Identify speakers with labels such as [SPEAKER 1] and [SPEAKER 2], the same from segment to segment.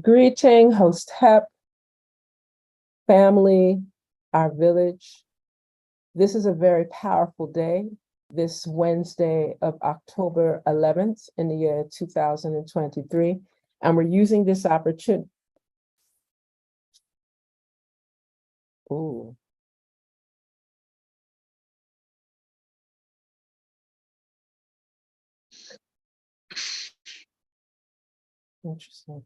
[SPEAKER 1] Greeting, host Hep, family, our village. This is a very powerful day, this Wednesday of October 11th in the year 2023. And we're using this opportunity. Ooh. Interesting.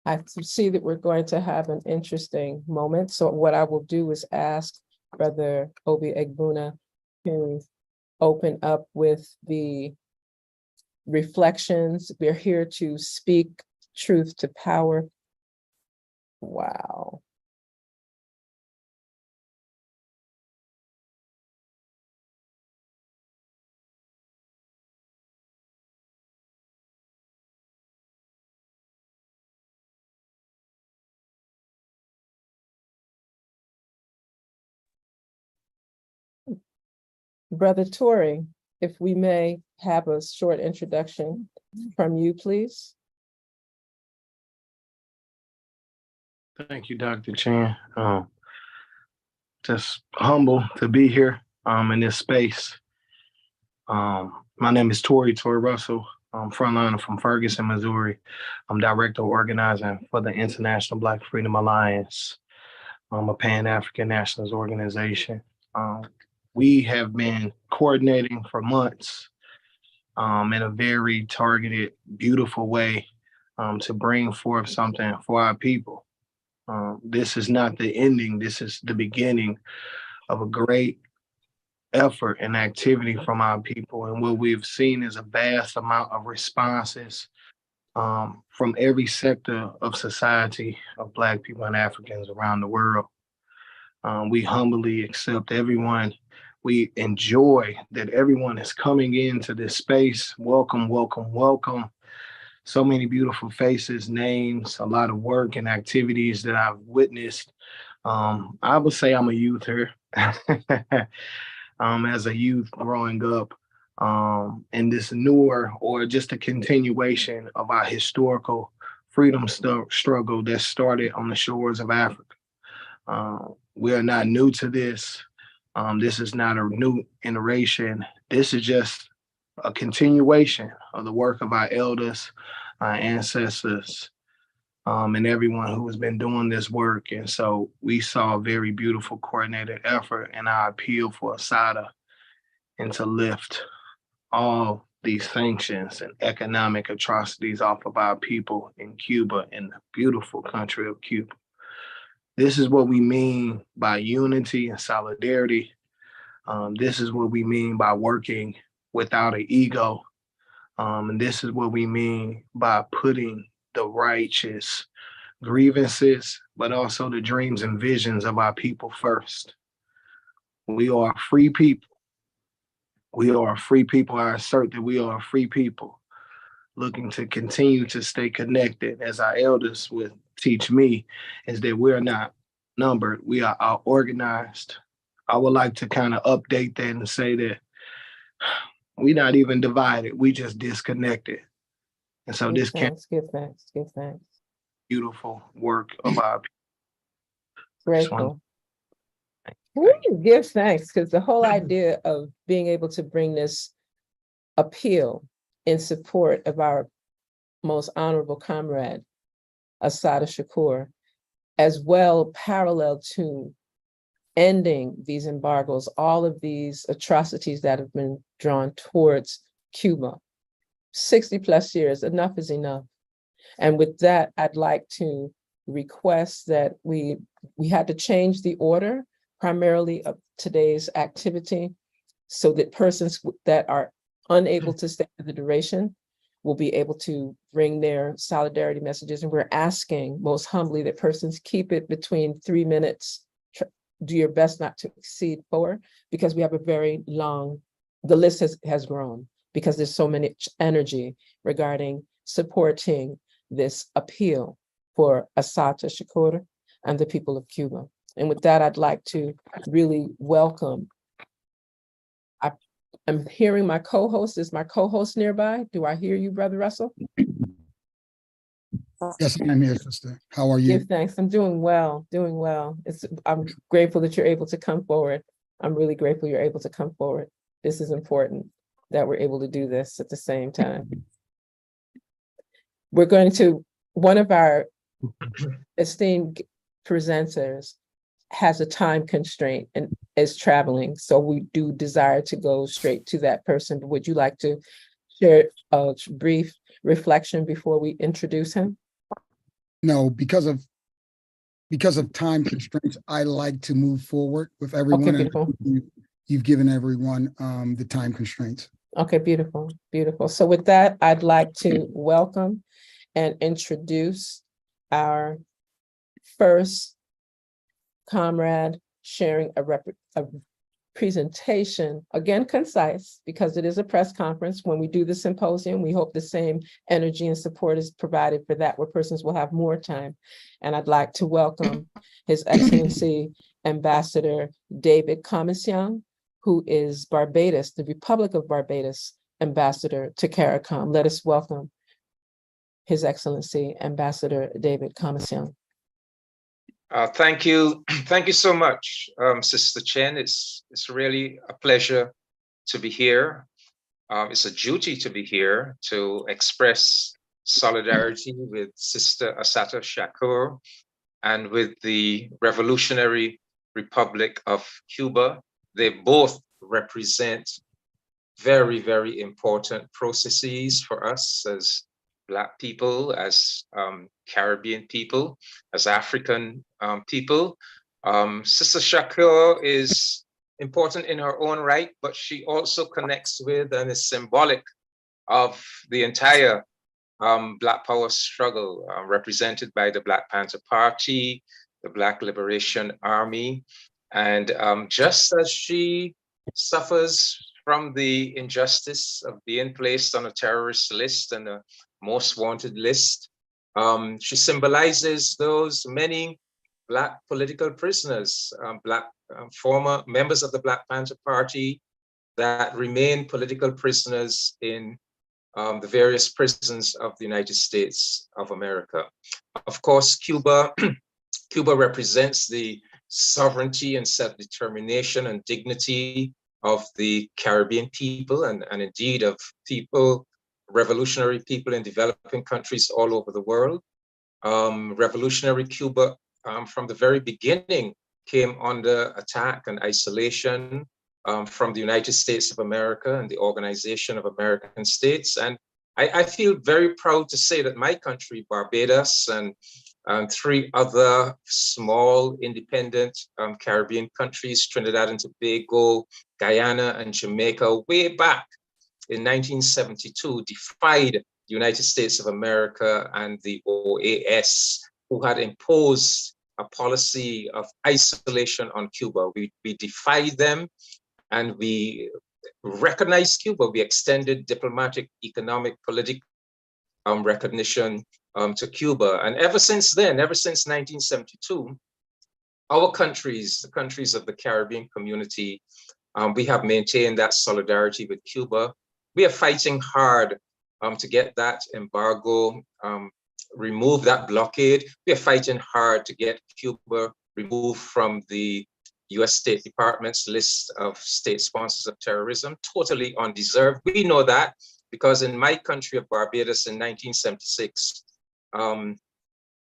[SPEAKER 1] I see that we're going to have an interesting moment. So what I will do is ask Brother Obi Egbuna to open up with the reflections. We're here to speak truth to power. Wow. Brother Tory, if we may have a short introduction from you, please.
[SPEAKER 2] Thank you, Dr. Chan. Just humble to be here in this space. My name is Tory Russell. I'm frontliner from Ferguson, Missouri. I'm director of organizing for the International Black Freedom Alliance. I'm a Pan-African nationalist organization. We have been coordinating for months in a very targeted, beautiful way to bring forth something for our people. This is not the ending. This is the beginning of a great effort and activity from our people. And what we've seen is a vast amount of responses from every sector of society of Black people and Africans around the world. We humbly accept everyone. We enjoy that everyone is coming into this space. Welcome, welcome, welcome. So many beautiful faces, names, a lot of work and activities that I've witnessed. I would say I'm a youther. As a youth growing up, in this newer or just a continuation of our historical freedom struggle that started on the shores of Africa. We are not new to this. This is not a new iteration. This is just a continuation of the work of our elders, our ancestors, and everyone who has been doing this work. And so we saw a very beautiful coordinated effort in our appeal for Assata and to lift all these sanctions and economic atrocities off of our people in Cuba, in the beautiful country of Cuba. This is what we mean by unity and solidarity. This is what we mean by working without an ego. And this is what we mean by putting the righteous grievances, but also the dreams and visions of our people first. We are free people. We are a free people. I assert that we are a free people looking to continue to stay connected, as our elders would teach me, is that we're not numbered. We are out organized. I would like to kind of update that and say that we're not even divided. We just disconnected. And so
[SPEAKER 1] Give thanks.
[SPEAKER 2] Beautiful work of our people.
[SPEAKER 1] Grateful. Give thanks, because the whole idea of being able to bring this appeal in support of our most honorable comrade, Assata Shakur, as well parallel to ending these embargoes, all of these atrocities that have been drawn towards Cuba. 60 plus years, enough is enough. And with that, I'd like to request that we had to change the order primarily of today's activity so that persons that are unable to stay for the duration will be able to bring their solidarity messages. And we're asking most humbly that persons keep it between 3 minutes. Do your best not to exceed 4, because we have a very long, the list has grown because there's so many energy regarding supporting this appeal for Assata Shakur and the people of Cuba. And with that, I'd like to really welcome I'm hearing my co-host. Is my co-host nearby? Do I hear you, Brother Russell?
[SPEAKER 3] Yes, I'm here, sister. How are you?
[SPEAKER 1] Give thanks. I'm doing well, doing well. I'm grateful that you're able to come forward. I'm really grateful you're able to come forward. This is important that we're able to do this at the same time. We're going to, one of our esteemed presenters has a time constraint and is traveling. So we do desire to go straight to that person. Would you like to share a brief reflection before we introduce him?
[SPEAKER 3] No, because of time constraints, I like to move forward with everyone.
[SPEAKER 1] Okay, beautiful.
[SPEAKER 3] You've given everyone the time constraints.
[SPEAKER 1] Okay, beautiful, beautiful. So with that, I'd like to welcome and introduce our first comrade sharing a presentation, again, concise, because it is a press conference. When we do the symposium, we hope the same energy and support is provided for that, where persons will have more time. And I'd like to welcome His Excellency Ambassador David Commission, who is Barbados, the Republic of Barbados Ambassador to CARICOM. Let us welcome His Excellency Ambassador David Commission.
[SPEAKER 4] Thank you. Thank you so much, Sister Chen. It's really a pleasure to be here. It's a duty to be here to express solidarity with Sister Assata Shakur and with the Revolutionary Republic of Cuba. They both represent very, very important processes for us as Black people, as Caribbean people, as African people. Sister Shakur is important in her own right, but she also connects with and is symbolic of the entire Black power struggle represented by the Black Panther Party, the Black Liberation Army. And just as she suffers from the injustice of being placed on a terrorist list and a most wanted list, she symbolizes those many Black political prisoners, Black former members of the Black Panther Party that remain political prisoners in the various prisons of the United States of America. Of course, Cuba represents the sovereignty and self-determination and dignity of the Caribbean people and indeed of people, revolutionary people in developing countries all over the world. Revolutionary Cuba from the very beginning came under attack and isolation from the United States of America and the Organization of American States. And I feel very proud to say that my country, Barbados, and three other small independent Caribbean countries, Trinidad and Tobago, Guyana, and Jamaica, way back in 1972, defied the United States of America and the OAS, who had imposed a policy of isolation on Cuba. We defied them and we recognized Cuba. We extended diplomatic, economic, political recognition to Cuba. And ever since then, ever since 1972, our countries, the countries of the Caribbean community, we have maintained that solidarity with Cuba. We are fighting hard to get that embargo, remove that blockade. We are fighting hard to get Cuba removed from the US State Department's list of state sponsors of terrorism, totally undeserved. We know that because in my country of Barbados in 1976,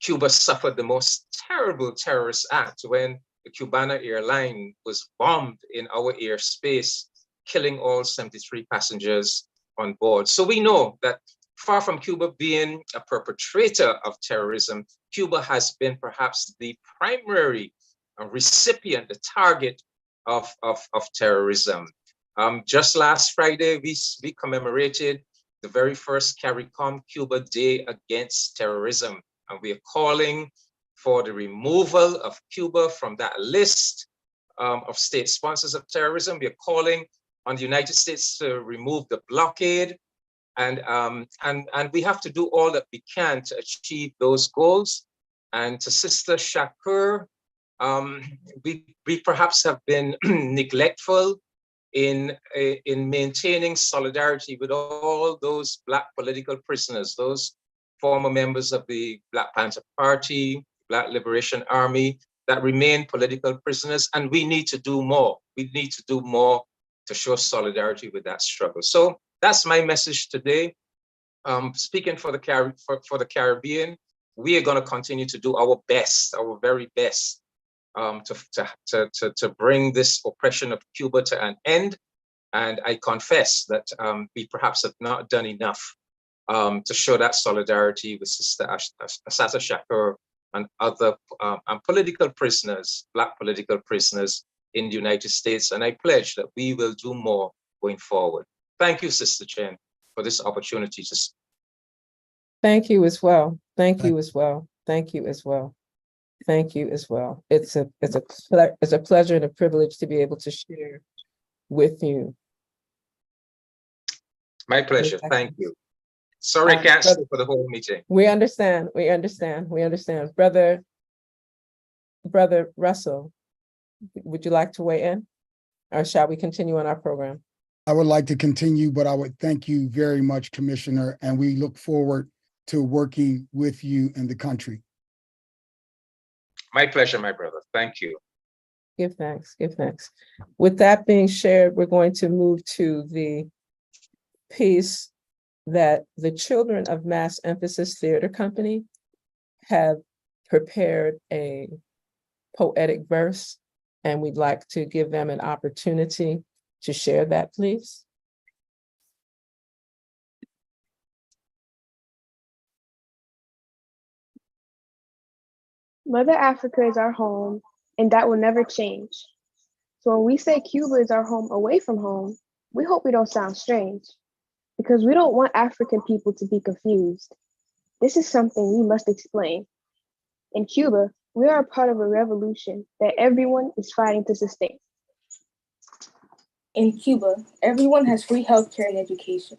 [SPEAKER 4] Cuba suffered the most terrible terrorist act when the Cubana airline was bombed in our airspace, killing all 73 passengers on board. So we know that far from Cuba being a perpetrator of terrorism, Cuba has been perhaps the primary recipient, the target of terrorism. Just last Friday, we commemorated the very first CARICOM Cuba Day Against Terrorism. And we are calling for the removal of Cuba from that list of state sponsors of terrorism. We are calling on the United States to remove the blockade. And we have to do all that we can to achieve those goals. And to Sister Shakur, we perhaps have been neglectful in maintaining solidarity with all those Black political prisoners, those former members of the Black Panther Party, Black Liberation Army, that remain political prisoners, and we need to do more. We need to do more to show solidarity with that struggle. So that's my message today. Speaking for the Caribbean, we are going to continue to do our best, our very best, to bring this oppression of Cuba to an end. And I confess that we perhaps have not done enough to show that solidarity with Sister Assata Shakur and other political prisoners, Black political prisoners in the United States. And I pledge that we will do more going forward. Thank you, Sister Chen, for this opportunity to speak.
[SPEAKER 1] Thank you as well. Thank you as well. Thank you as well. Thank you as well. It's a pleasure and a privilege to be able to share with you.
[SPEAKER 4] My pleasure. Thank you. Sorry, I can't stay for the whole meeting.
[SPEAKER 1] We understand. We understand. We understand. Brother Russell, would you like to weigh in? Or shall we continue on our program?
[SPEAKER 3] I would like to continue, but I would thank you very much, Commissioner, and we look forward to working with you in the country.
[SPEAKER 4] My pleasure, my brother. Thank you.
[SPEAKER 1] Give thanks. Give thanks. With that being shared, we're going to move to the piece that the Children of Mass Emphasis Theater Company have prepared a poetic verse, and we'd like to give them an opportunity to share that, please.
[SPEAKER 5] Mother Africa is our home, and that will never change. So when we say Cuba is our home away from home, we hope we don't sound strange, because we don't want African people to be confused. This is something we must explain. In Cuba, we are a part of a revolution that everyone is fighting to sustain.
[SPEAKER 6] In Cuba, everyone has free healthcare and education.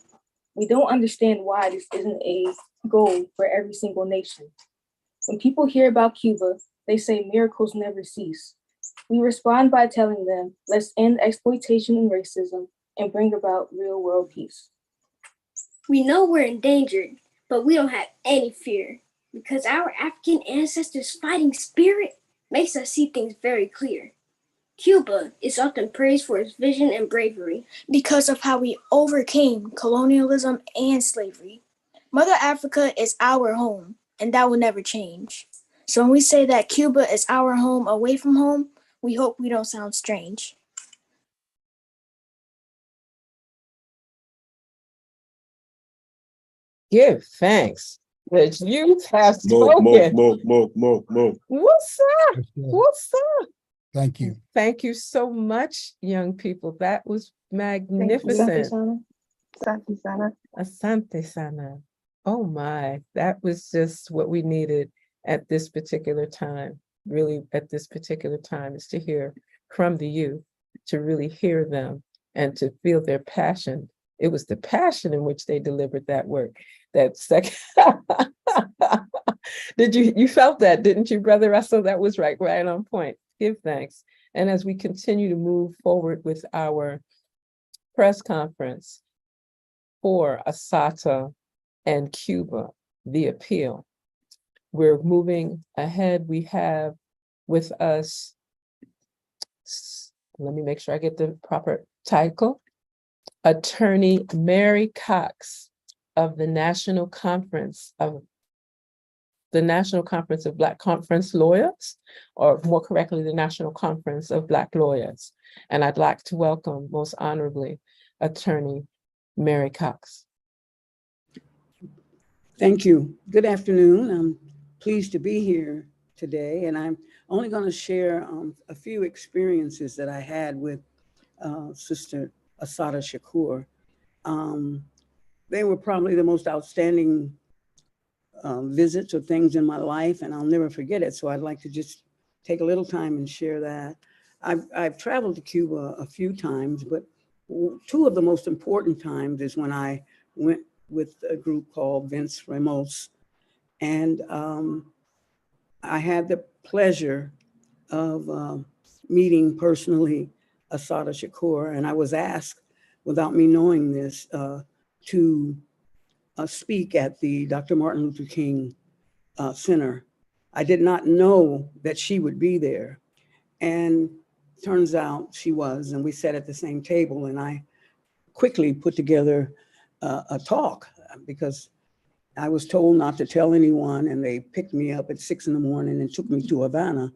[SPEAKER 6] We don't understand why this isn't a goal for every single nation. When people hear about Cuba, they say miracles never cease. We respond by telling them, let's end exploitation and racism and bring about real world peace.
[SPEAKER 7] We know we're endangered, but we don't have any fear because our African ancestors' fighting spirit makes us see things very clear. Cuba is often praised for its vision and bravery
[SPEAKER 8] because of how we overcame colonialism and slavery. Mother Africa is our home, and that will never change. So when we say that Cuba is our home away from home, we hope we don't sound strange.
[SPEAKER 1] Give thanks. The youth have spoken. What's up? What's up?
[SPEAKER 3] Thank you.
[SPEAKER 1] Thank you so much, young people. That was magnificent.
[SPEAKER 5] Asante sana.
[SPEAKER 1] Asante sana. Oh my, that was just what we needed at this particular time. Really, at this particular time, is to hear from the youth, to really hear them and to feel their passion. It was the passion in which they delivered that work. That second, you felt that, didn't you, Brother Russell? That was right on point. Give thanks. And as we continue to move forward with our press conference for Assata and Cuba, the appeal, we're moving ahead. We have with us, let me make sure I get the proper title, Attorney Mary Cox of the National Conference of Black Conference Lawyers, or more correctly, the National Conference of Black Lawyers. And I'd like to welcome most honorably Attorney Mary Cox.
[SPEAKER 9] Thank you. Good afternoon. I'm pleased to be here today, and I'm only going to share a few experiences that I had with Sister Assata Shakur. They were probably the most outstanding visits or things in my life, and I'll never forget it. So I'd like to just take a little time and share that. I've traveled to Cuba a few times, but two of the most important times is when I went with a group called Vince Ramos. And I had the pleasure of meeting personally Assata Shakur, and I was asked, without me knowing this, to speak at the Dr. Martin Luther King Center. I did not know that she would be there. And turns out she was, and we sat at the same table, and I quickly put together a talk because I was told not to tell anyone, and they picked me up at 6 a.m. and took me to Havana.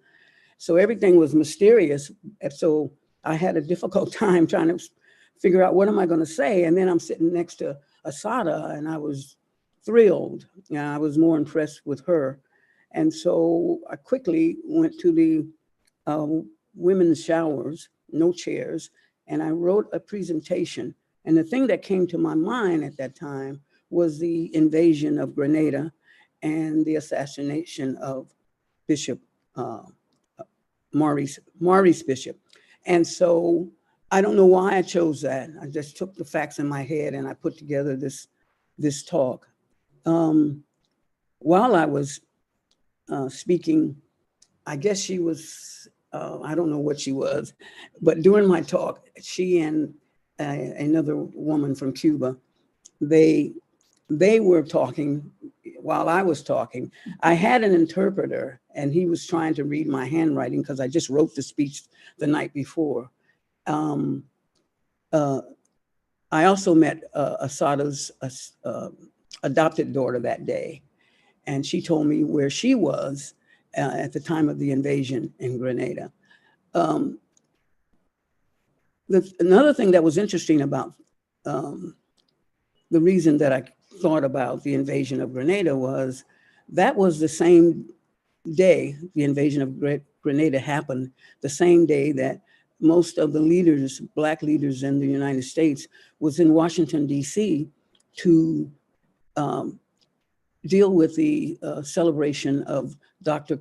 [SPEAKER 9] So everything was mysterious. And so I had a difficult time trying to figure out what am I going to say. And then I'm sitting next to Assata, and I was thrilled. I was more impressed with her. And so I quickly went to the women's showers, no chairs, and I wrote a presentation. And the thing that came to my mind at that time was the invasion of Grenada and the assassination of Bishop Maurice Bishop. And so I don't know why I chose that. I just took the facts in my head and I put together this talk. While I was speaking, I guess she was, I don't know what she was, but during my talk, she and another woman from Cuba, they were talking while I was talking. I had an interpreter and he was trying to read my handwriting because I just wrote the speech the night before. I also met Assata's adopted daughter that day, and she told me where she was at the time of the invasion in Grenada. Another thing that was interesting about the reason that I thought about the invasion of Grenada was that was the same day the invasion of Grenada happened, the same day that most of the leaders, Black leaders in the United States, was in Washington, D.C. to deal with the celebration of Dr.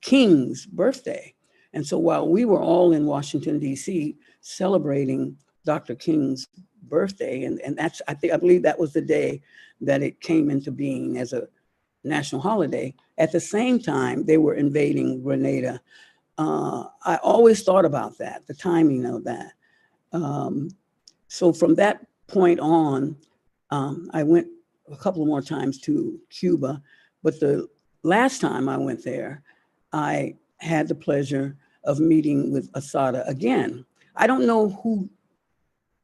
[SPEAKER 9] King's birthday. And so while we were all in Washington, D.C. celebrating Dr. King's birthday, and that's, I believe that was the day that it came into being as a national holiday, at the same time they were invading Grenada. I always thought about that, the timing of that. So from that point on, I went a couple more times to Cuba, but the last time I went there, I had the pleasure of meeting with Assata again. I don't know who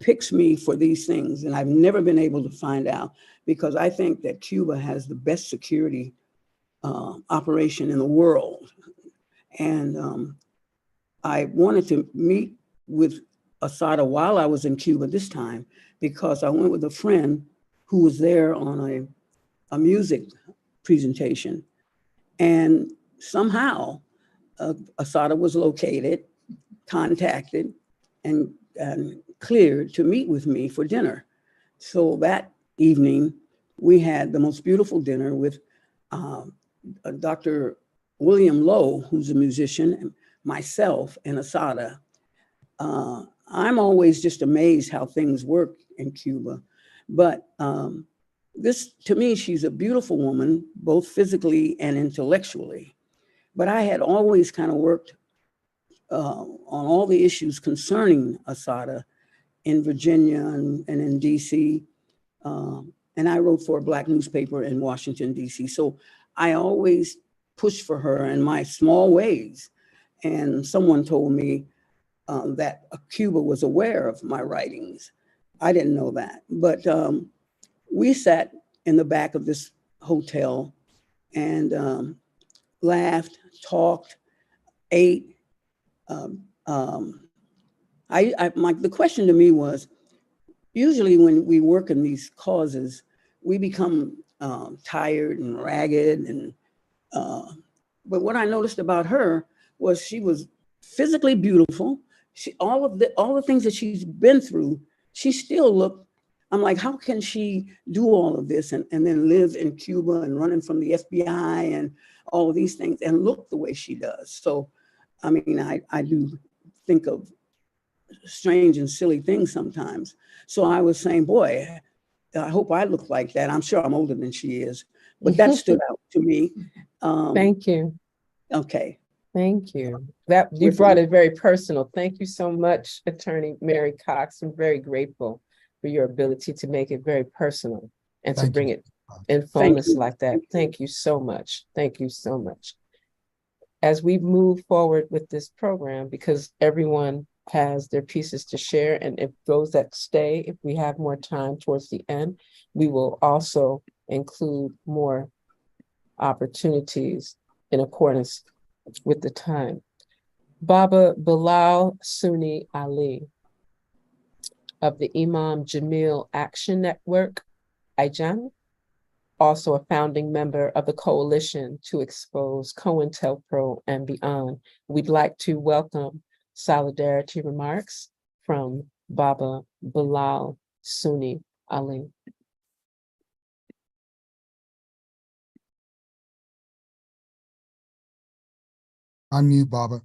[SPEAKER 9] picks me for these things, and I've never been able to find out, because I think that Cuba has the best security operation in the world. And I wanted to meet with Assata while I was in Cuba this time, because I went with a friend who was there on a music presentation. And somehow Assata was located, contacted, and cleared to meet with me for dinner. So that evening, we had the most beautiful dinner with Dr. William Lowe, who's a musician, myself, and Assata. I'm always just amazed how things work in Cuba. But this, to me, she's a beautiful woman, both physically and intellectually. But I had always kind of worked on all the issues concerning Assata in Virginia and in DC. And I wrote for a Black newspaper in Washington, DC. So I always pushed for her in my small ways. And someone told me that Cuba was aware of my writings. I didn't know that. But we sat in the back of this hotel and laughed, talked, ate. The question to me was, usually when we work in these causes, we become tired and ragged. And but what I noticed about her was she was physically beautiful. All the things that she's been through, she still looked. I'm like, how can she do all of this and then live in Cuba and running from the FBI and all of these things and look the way she does? So, I mean, I do think of strange and silly things sometimes. So I was saying, boy, I hope I look like that. I'm sure I'm older than she is, but that stood out to me.
[SPEAKER 1] Thank you.
[SPEAKER 9] Okay.
[SPEAKER 1] Thank you. That you brought it very personal. Thank you so much, Attorney Mary Cox. I'm very grateful for your ability to make it very personal and to bring it in fullness like that. Thank you so much. Thank you so much. As we move forward with this program, because everyone has their pieces to share, and if those that stay, if we have more time towards the end, we will also include more opportunities in accordance with the time. Baba Bilal Sunni Ali of the Imam Jamil Action Network, IJAN, also a founding member of the Coalition to Expose COINTELPRO and Beyond. We'd like to welcome solidarity remarks from Baba Bilal Sunni Ali.
[SPEAKER 3] Unmute, Baba.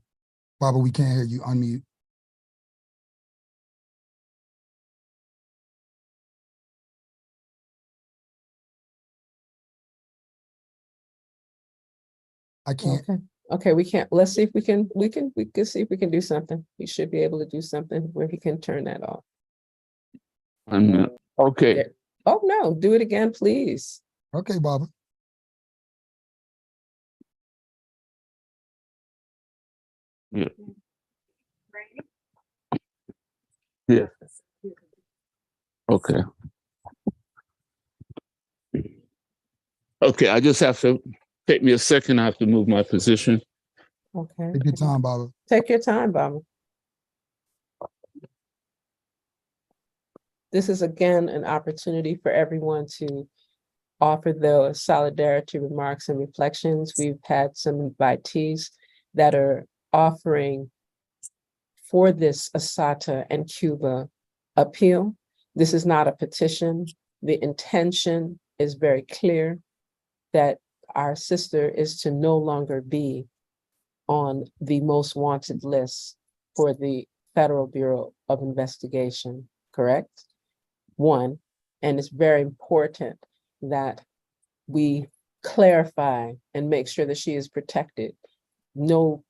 [SPEAKER 3] Baba, we can't hear you. Unmute. I can't.
[SPEAKER 1] Okay, we can't. Let's see if we can see if we can do something. We should be able to do something where he can turn that off.
[SPEAKER 10] Okay.
[SPEAKER 1] There. Oh no, do it again, please.
[SPEAKER 3] Okay, Baba.
[SPEAKER 10] Yeah. Yeah. Okay. Okay, I just have to take me a second. I have to move my position.
[SPEAKER 1] Okay.
[SPEAKER 3] Take your time, Baba.
[SPEAKER 1] Take your time, Baba. This is again an opportunity for everyone to offer their solidarity remarks and reflections. We've had some invitees that are offering for this Assata and Cuba appeal. This is not a petition. The intention is very clear that our sister is to no longer be on the most wanted list for the Federal Bureau of Investigation, correct? One, and it's very important that we clarify and make sure that she is protected. No,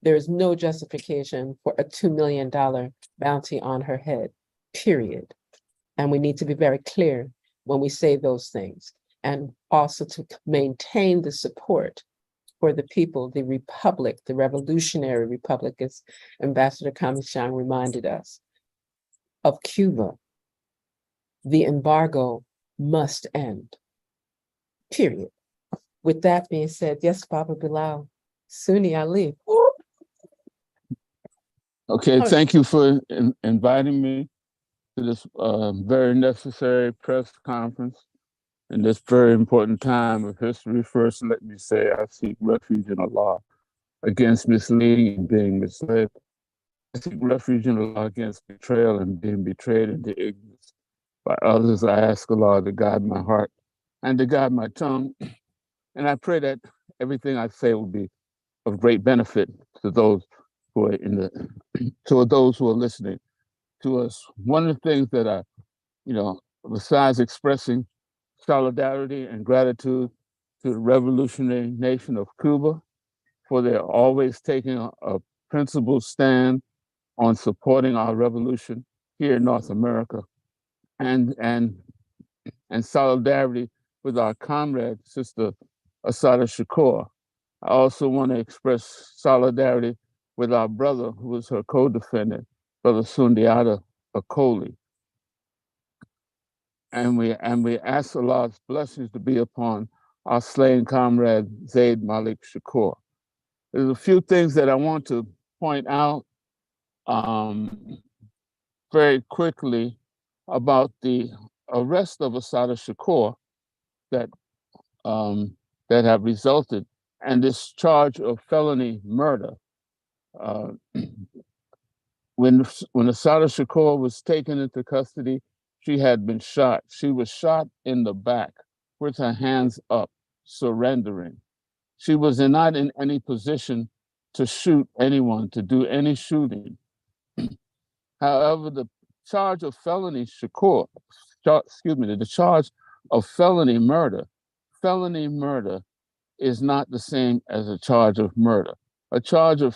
[SPEAKER 1] there is no justification for a $2 million bounty on her head, period. And we need to be very clear when we say those things, and also to maintain the support for the people, the republic, the revolutionary republic, as Ambassador Kamishan reminded us, of Cuba. The embargo must end, period. With that being said, yes, Baba Bilal Sunni Ali.
[SPEAKER 10] Okay, thank you for inviting me to this very necessary press conference in this very important time of history. First, let me say I seek refuge in Allah against misleading and being misled. I seek refuge in Allah against betrayal and being betrayed into ignorance by others. I ask Allah to guide my heart and to guide my tongue. And I pray that everything I say will be of great benefit to those who are to those who are listening to us. One of the things that I, besides expressing solidarity and gratitude to the revolutionary nation of Cuba for their always taking a principled stand on supporting our revolution here in North America, and solidarity with our comrade, Sister Assata Shakur. I also want to express solidarity with our brother, who was her co-defendant, Brother Sundiata Akoli. And we ask Allah's blessings to be upon our slain comrade, Zaid Malik Shakur. There's a few things that I want to point out very quickly about the arrest of Assata Shakur that have resulted, and this charge of felony murder. When Assata Shakur was taken into custody, she had been shot. She was shot in the back with her hands up, surrendering. She was not in any position to shoot anyone, to do any shooting. However, the charge of felony the charge of felony murder is not the same as a charge of murder. A charge of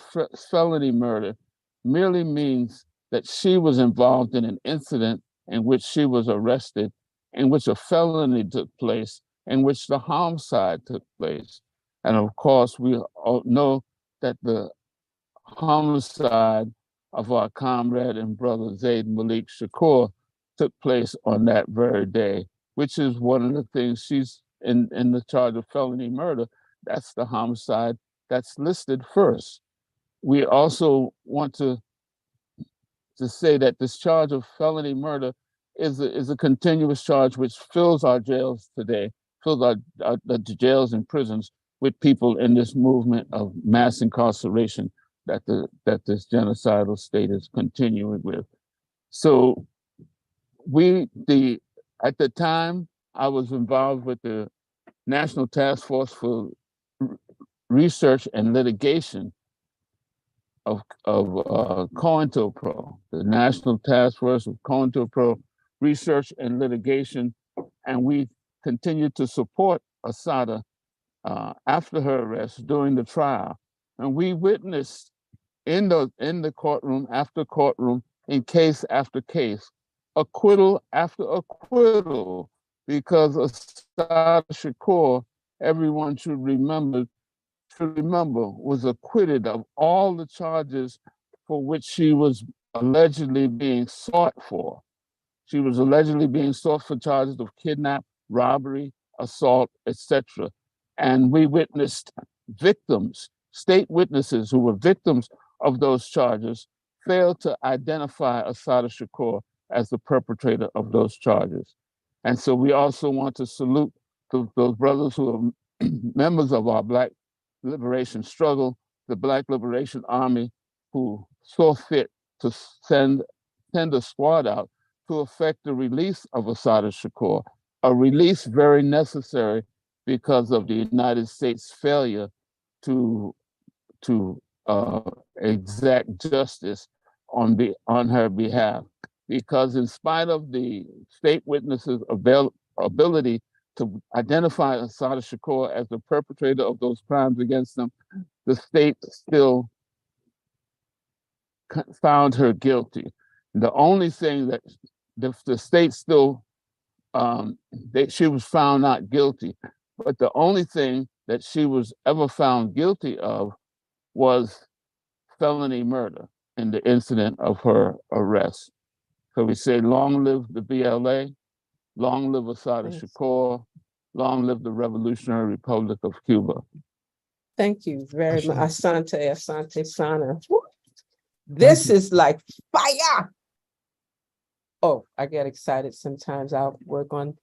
[SPEAKER 10] felony murder merely means that she was involved in an incident in which she was arrested, in which a felony took place, in which the homicide took place. And of course, we all know that the homicide of our comrade and brother Zaid Malik Shakur took place on that very day, which is one of the things she's in the charge of felony murder. That's the homicide that's listed first. We also want to say that this charge of felony murder is a continuous charge which fills our jails today, fills the jails and prisons with people in this movement of mass incarceration that this genocidal state is continuing with. So at the time, I was involved with the National Task Force for Research and Litigation of COINTELPRO, the National Task Force of COINTELPRO Research and Litigation, and we continued to support Assata after her arrest during the trial. And we witnessed in the courtroom after courtroom, in case after case, acquittal after acquittal, because Assata Shakur, everyone should remember, was acquitted of all the charges for which she was allegedly being sought for. She was allegedly being sought for charges of kidnap, robbery, assault, etc. And we witnessed victims, state witnesses who were victims of those charges, failed to identify Assata Shakur as the perpetrator of those charges. And so we also want to salute those brothers who are members of our Black liberation struggle, the Black Liberation Army, who saw fit to send a squad out to effect the release of Assata Shakur, a release very necessary because of the United States' failure to exact justice on her behalf. Because in spite of the state witnesses' ability to identify Assata Shakur as the perpetrator of those crimes against them, the state still found her guilty. The only thing that the state still, she was found not guilty, but the only thing that she was ever found guilty of was felony murder in the incident of her arrest. So we say, long live the BLA, long live Assata Shakur, long live the Revolutionary Republic of Cuba.
[SPEAKER 1] Thank you very much. Asante Sana. This is like fire. Oh, I get excited sometimes. I'll work on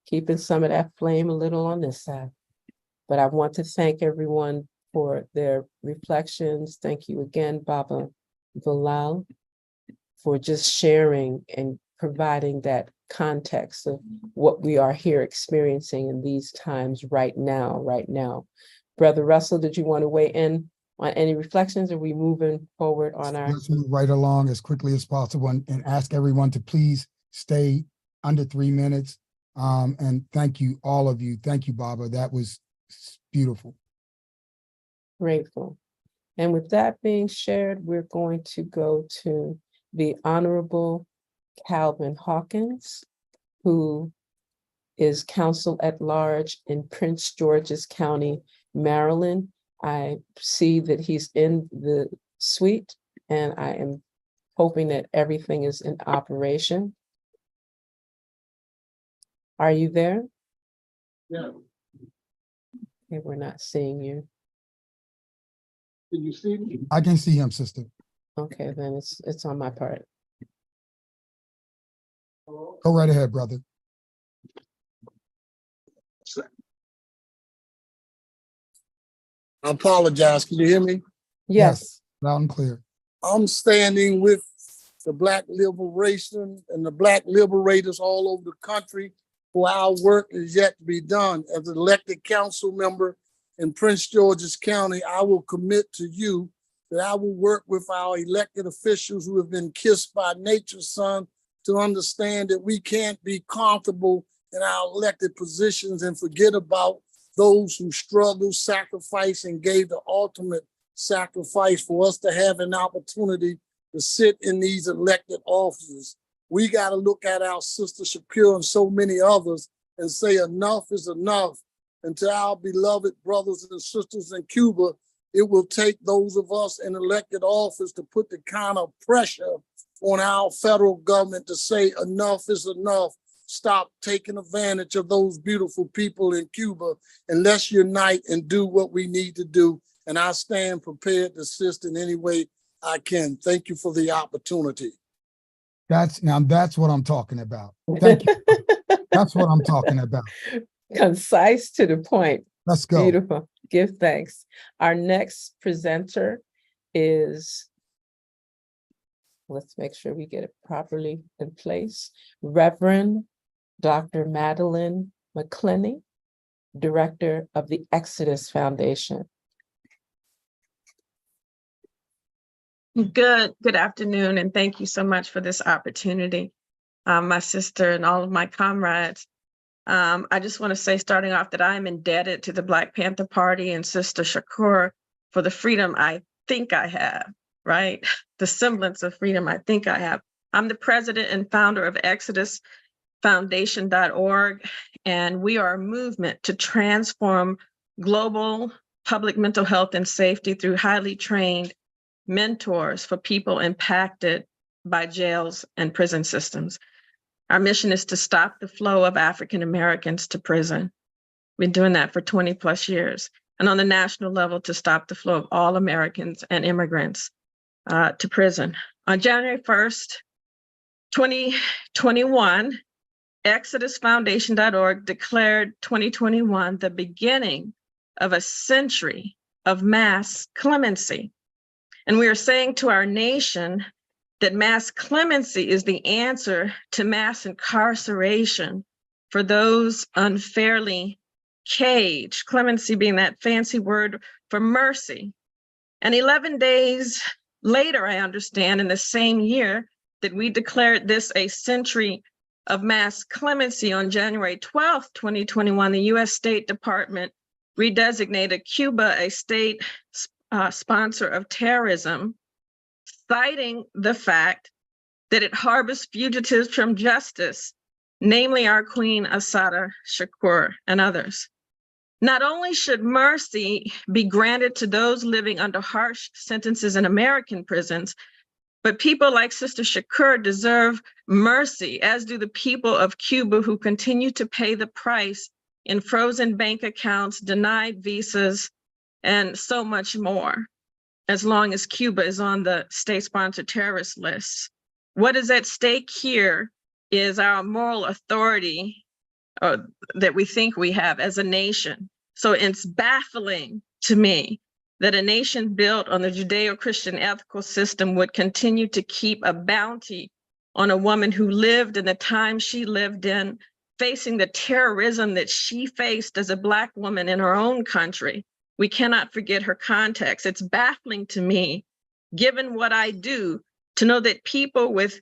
[SPEAKER 1] keeping some of that flame a little on this side. But I want to thank everyone for their reflections. Thank you again, Baba Bilal, for just sharing and providing that context of what we are here experiencing in these times right now. Brother Russell, did you want to weigh in on any reflections? Are we moving forward on our?
[SPEAKER 3] Let's move right along as quickly as possible and ask everyone to please stay under 3 minutes. And thank you, all of you. Thank you, Baba. That was beautiful.
[SPEAKER 1] Grateful. And with that being shared, we're going to go to the Honorable Calvin Hawkins, who is Counsel at Large in Prince George's County, Maryland. I see that he's in the suite, and I am hoping that everything is in operation. Are you there?
[SPEAKER 2] Yeah.
[SPEAKER 1] Okay, we're not seeing you.
[SPEAKER 2] Can you see me?
[SPEAKER 3] I can see him, sister.
[SPEAKER 1] Okay, then it's on my part.
[SPEAKER 3] Go right ahead, brother.
[SPEAKER 11] I apologize. Can you hear me?
[SPEAKER 1] Yes.
[SPEAKER 3] Loud and clear.
[SPEAKER 11] I'm standing with the Black liberation and the Black liberators all over the country, for our work is yet to be done. As an elected council member in Prince George's County, I will commit to you that I will work with our elected officials who have been kissed by nature's son to understand that we can't be comfortable in our elected positions and forget about those who struggled, sacrificed, and gave the ultimate sacrifice for us to have an opportunity to sit in these elected offices. We got to look at our sister Shakur and so many others and say enough is enough. And to our beloved brothers and sisters in Cuba, it will take those of us in elected office to put the kind of pressure on our federal government to say enough is enough. Stop taking advantage of those beautiful people in Cuba, and let's unite and do what we need to do. And I stand prepared to assist in any way I can. Thank you for the opportunity.
[SPEAKER 3] That's what I'm talking about. Thank you. That's what I'm talking about.
[SPEAKER 1] Concise, to the point.
[SPEAKER 3] Let's go.
[SPEAKER 1] Beautiful. Give thanks. Our next presenter is, let's make sure we get it properly in place, Reverend Dr. Madeline McClenny, Director of the Exodus Foundation.
[SPEAKER 12] Good afternoon, and thank you so much for this opportunity, my sister and all of my comrades. I just want to say, starting off, that I am indebted to the Black Panther Party and Sister Shakur for the freedom I think I have, right? The semblance of freedom I think I have. I'm the president and founder of ExodusFoundation.org, and we are a movement to transform global public mental health and safety through highly trained mentors for people impacted by jails and prison systems. Our mission is to stop the flow of African Americans to prison. We've been doing that for 20 plus years. And on the national level, to stop the flow of all Americans and immigrants to prison. On January 1st, 2021, ExodusFoundation.org declared 2021 the beginning of a century of mass clemency. And we are saying to our nation that mass clemency is the answer to mass incarceration for those unfairly caged, clemency being that fancy word for mercy. And 11 days later, I understand, in the same year that we declared this a century of mass clemency, on January 12th, 2021, the US State Department redesignated Cuba a state sponsor of terrorism, citing the fact that it harbors fugitives from justice, namely our Queen Assata Shakur and others. Not only should mercy be granted to those living under harsh sentences in American prisons, but people like Sister Shakur deserve mercy, as do the people of Cuba who continue to pay the price in frozen bank accounts, denied visas, and so much more, as long as Cuba is on the state-sponsored terrorist list. What is at stake here is our moral authority that we think we have as a nation. So it's baffling to me that a nation built on the Judeo-Christian ethical system would continue to keep a bounty on a woman who lived in the time she lived in, facing the terrorism that she faced as a Black woman in her own country. We cannot forget her context. It's baffling to me, given what I do, to know that people with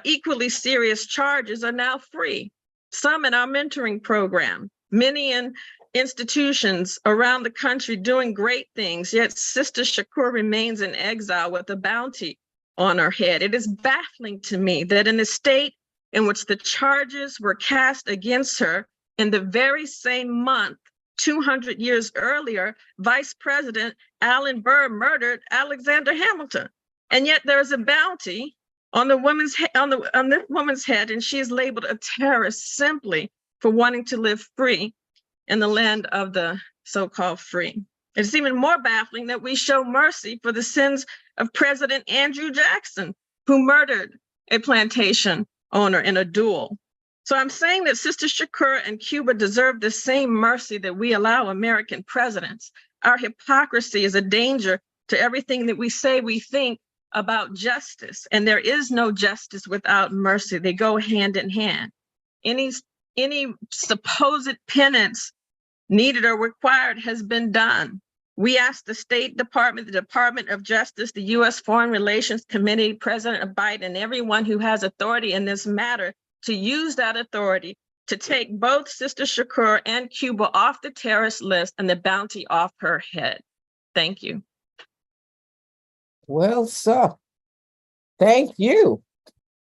[SPEAKER 12] equally serious charges are now free. Some in our mentoring program, many in institutions around the country doing great things, yet Sister Shakur remains in exile with a bounty on her head. It is baffling to me that in the state in which the charges were cast against her, in the very same month, 200 years earlier, Vice President Alan Burr murdered Alexander Hamilton. And yet there is a bounty on the woman's on this woman's head, and she is labeled a terrorist simply for wanting to live free in the land of the so-called free. It's even more baffling that we show mercy for the sins of President Andrew Jackson, who murdered a plantation owner in a duel. So I'm saying that Sister Shakur and Cuba deserve the same mercy that we allow American presidents. Our hypocrisy is a danger to everything that we say we think about justice, and there is no justice without mercy. They go hand in hand. Any supposed penance needed or required has been done. We asked the State Department, the Department of Justice, the U.S. Foreign Relations Committee, President Biden, and everyone who has authority in this matter to use that authority to take both Sister Shakur and Cuba off the terrorist list and the bounty off her head. Thank you.
[SPEAKER 1] Well, so thank you.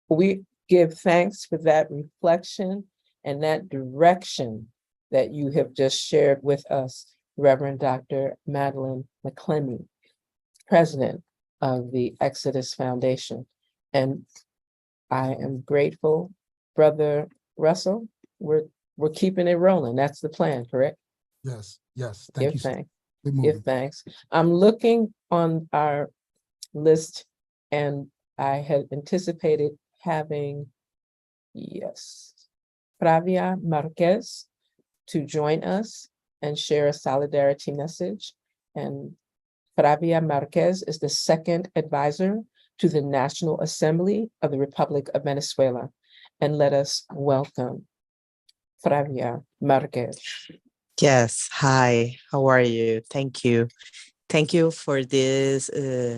[SPEAKER 1] We give thanks for that reflection and that direction that you have just shared with us, Reverend Dr. Madeline McClemmy, president of the Exodus Foundation. And I am grateful, Brother Russell. We're keeping it rolling. That's the plan, correct?
[SPEAKER 3] Yes, yes. Thank
[SPEAKER 1] Give
[SPEAKER 3] you.
[SPEAKER 1] thanks.
[SPEAKER 3] Good
[SPEAKER 1] Give
[SPEAKER 3] moving.
[SPEAKER 1] thanks. I'm looking on our list, and I had anticipated having, yes, Flavia Marquez to join us and share a solidarity message. And Flavia Marquez is the second advisor to the National Assembly of the Republic of Venezuela. And let us welcome Flavia Marquez.
[SPEAKER 13] Yes, hi, how are you? Thank you. Thank you for this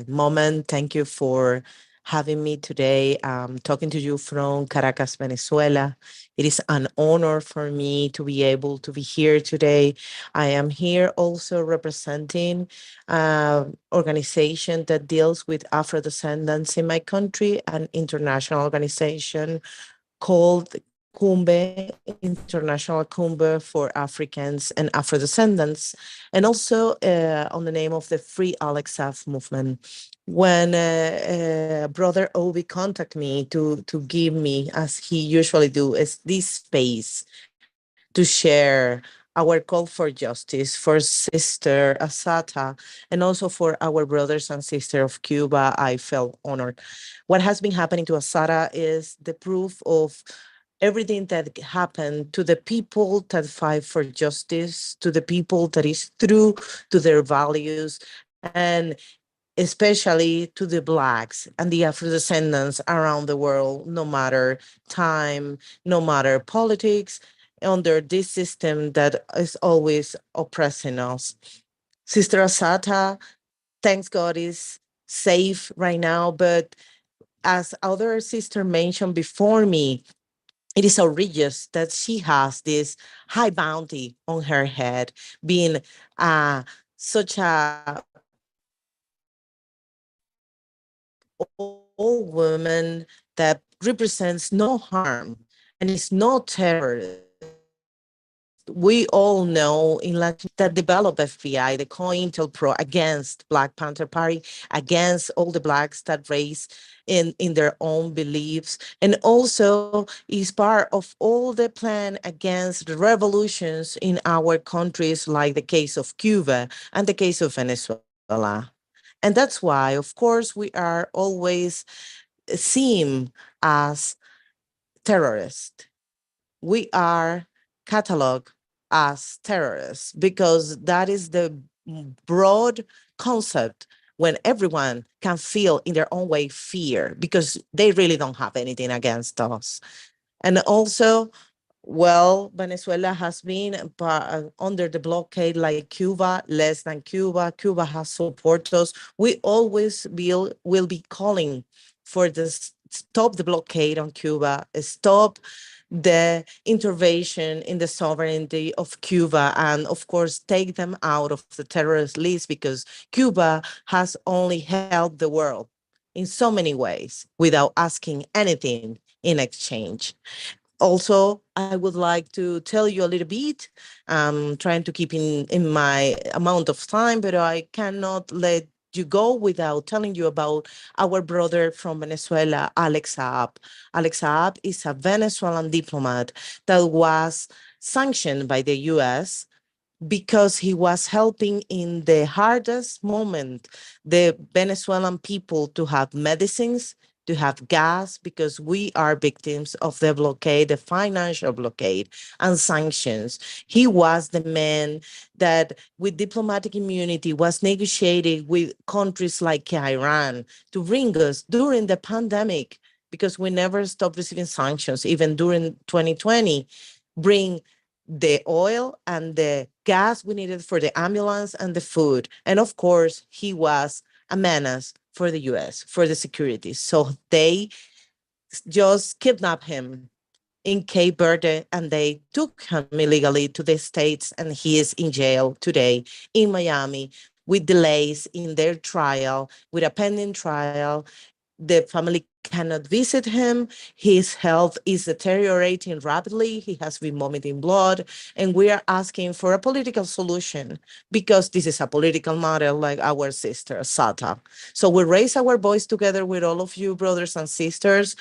[SPEAKER 13] moment. Thank you for having me today. Talking to you from Caracas, Venezuela. It is an honor for me to be able to be here today. I am here also representing an organization that deals with Afro descendants in my country, an international organization called Cumbe, International Cumbe for Africans and Afro descendants, and also on the name of the Free Alex Saf movement. When Brother Obi contacted me to give me, as he usually do, is this space to share our call for justice for Sister Assata and also for our brothers and sisters of Cuba, I felt honored. What has been happening to Assata is the proof of everything that happened to the people that fight for justice, to the people that is true to their values, and especially to the Blacks and the Afro descendants around the world, no matter time, no matter politics, under this system that is always oppressing us. Sister Asata, thanks God, is safe right now, but as other sister mentioned before me, it is outrageous that she has this high bounty on her head, being such a old woman that represents no harm and is no terrorist. We all know in Latin that developed FBI, the COINTELPRO, against Black Panther Party, against all the Blacks that race in their own beliefs, and also is part of all the plan against the revolutions in our countries, like the case of Cuba and the case of Venezuela. And that's why, of course, we are always seen as terrorists. We are cataloged as terrorists because that is the broad concept when everyone can feel in their own way fear because they really don't have anything against us. And also, well, Venezuela has been under the blockade like Cuba, less than Cuba. Cuba has supported us. We always will be calling for this stop the blockade on Cuba, stop the intervention in the sovereignty of Cuba, and of course, take them out of the terrorist list because Cuba has only helped the world in so many ways without asking anything in exchange. Also, I would like to tell you a little bit. I'm trying to keep in my amount of time, but I cannot let you go without telling you about our brother from Venezuela, Alex Saab. Alex Saab is a Venezuelan diplomat that was sanctioned by the US because he was helping in the hardest moment the Venezuelan people to have medicines, to have gas, because we are victims of the blockade, the financial blockade and sanctions. He was the man that, with diplomatic immunity, was negotiating with countries like Iran to bring us during the pandemic, because we never stopped receiving sanctions, even during 2020, bring the oil and the gas we needed for the ambulance and the food. And of course, he was a menace for the US, for the security. So they just kidnapped him in Cape Verde and they took him illegally to the States, and he is in jail today in Miami with delays in their trial, with a pending trial. The family cannot visit him. His health is deteriorating rapidly. He has been vomiting blood. And we are asking for a political solution because this is a political matter like our sister, Assata. So we raise our voice together with all of you, brothers and sisters,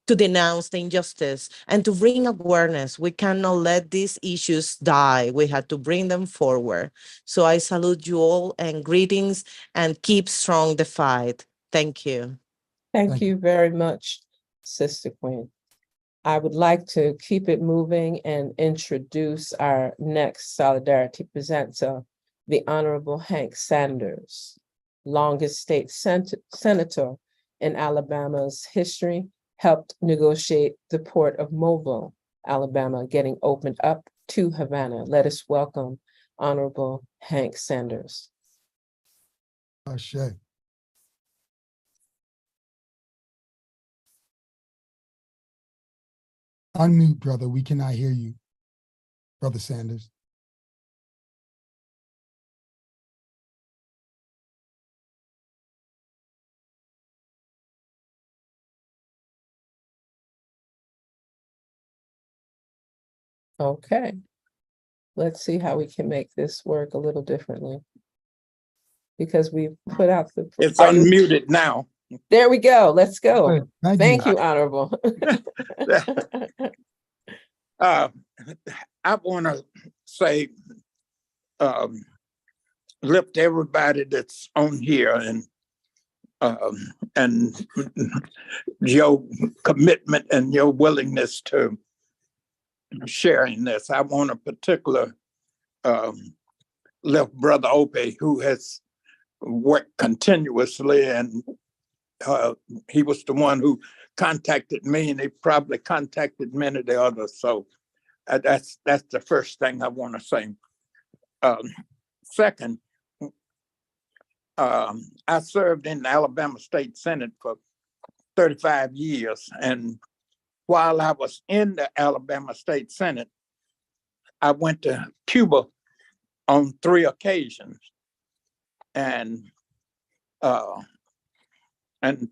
[SPEAKER 13] to denounce the injustice and to bring awareness. We cannot let these issues die. We have to bring them forward. So I salute you all and greetings and keep strong the fight. Thank you.
[SPEAKER 1] Thank you very much, Sister Queen. I would like to keep it moving and introduce our next Solidarity presenter, the Honorable Hank Sanders, longest state senator in Alabama's history, helped negotiate the port of Mobile, Alabama, getting opened up to Havana. Let us welcome Honorable Hank Sanders.
[SPEAKER 3] Ashe. Unmute, brother. We cannot hear you, Brother Sanders.
[SPEAKER 1] Okay. Let's see how we can make this work a little differently. Because we put out the.
[SPEAKER 14] It's unmuted now.
[SPEAKER 1] There we go. Let's go.
[SPEAKER 3] Good.
[SPEAKER 1] Thank you, Honorable.
[SPEAKER 14] I want to say, lift everybody that's on here and your commitment and your willingness to sharing this. I want to particular lift Brother Opie, who has worked continuously, and he was the one who contacted me, and he probably contacted many of the others. So that's the first thing I want to say. Second, I served in the Alabama State Senate for 35 years. And while I was in the Alabama State Senate, I went to Cuba on 3 occasions. And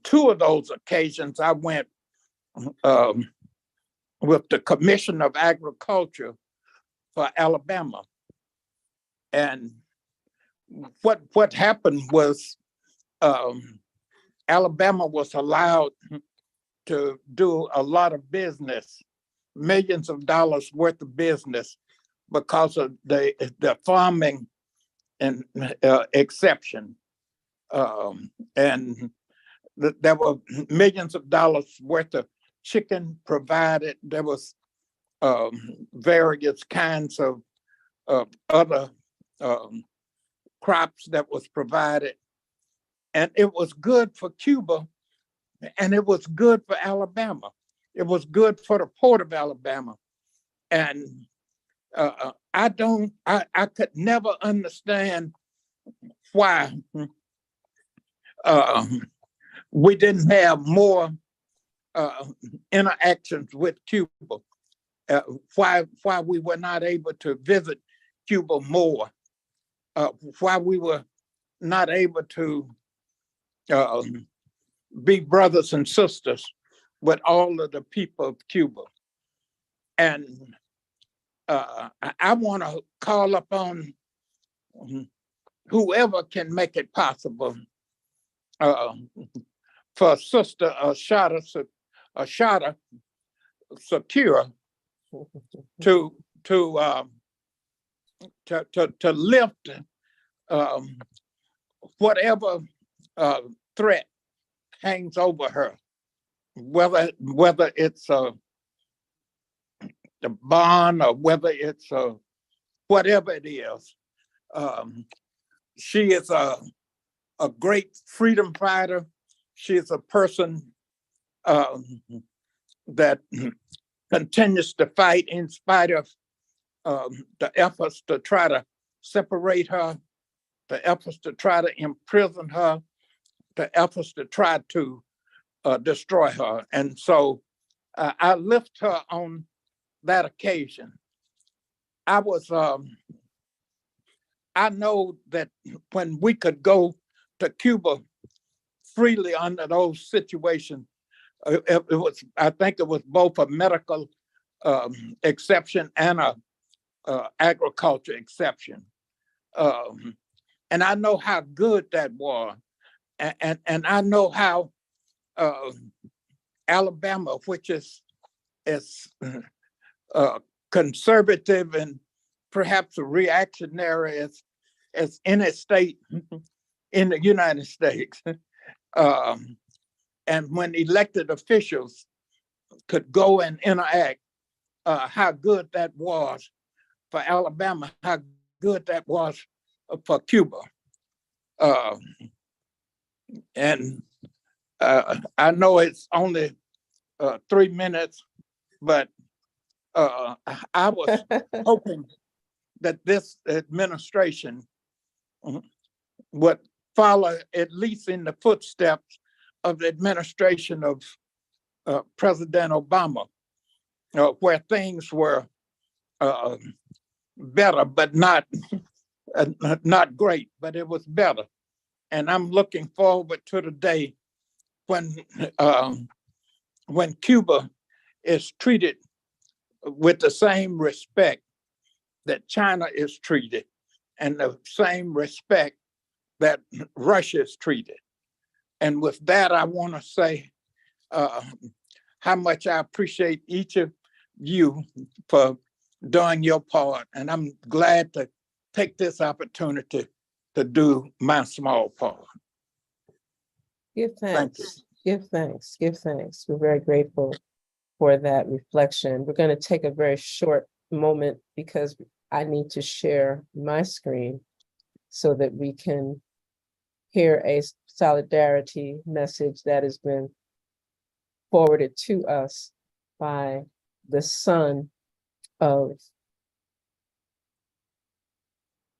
[SPEAKER 14] 2 of those occasions, I went with the Commission of Agriculture for Alabama. And what happened was Alabama was allowed to do a lot of business, millions of dollars worth of business, because of the farming and exception. And there were millions of dollars worth of chicken provided. There was various kinds of other crops that was provided. And it was good for Cuba, and it was good for Alabama. It was good for the port of Alabama. And I could never understand why we didn't have more interactions with Cuba. Why we were not able to visit Cuba more. Why we were not able to be brothers and sisters with all of the people of Cuba. And I want to call upon whoever can make it possible for Sister Assata Secure to lift whatever threat hangs over her, whether it's the bond or whether it's whatever it is. She is a great freedom fighter. She is a person that continues to fight in spite of the efforts to try to separate her, the efforts to try to imprison her, the efforts to try to destroy her. And so I lift her on that occasion. I was I know that when we could go to Cuba freely under those situations, it was, I think it was both a medical exception and a agriculture exception. And I know how good that was. And I know how Alabama, which is conservative and perhaps reactionary as any state in the United States. And when elected officials could go and interact, how good that was for Alabama, how good that was for Cuba. And I know it's only 3 minutes, but I was hoping that this administration would follow at least in the footsteps of the administration of President Obama, where things were better, but not great, but it was better. And I'm looking forward to the day when Cuba is treated with the same respect that China is treated, and the same respect that Russia is treated. And with that, I want to say how much I appreciate each of you for doing your part. And I'm glad to take this opportunity to do my small part.
[SPEAKER 1] Give
[SPEAKER 14] Thank you.
[SPEAKER 1] thanks, give thanks, give thanks. We're very grateful for that reflection. We're going to take a very short moment because I need to share my screen so that we can hear a solidarity message that has been forwarded to us by the son of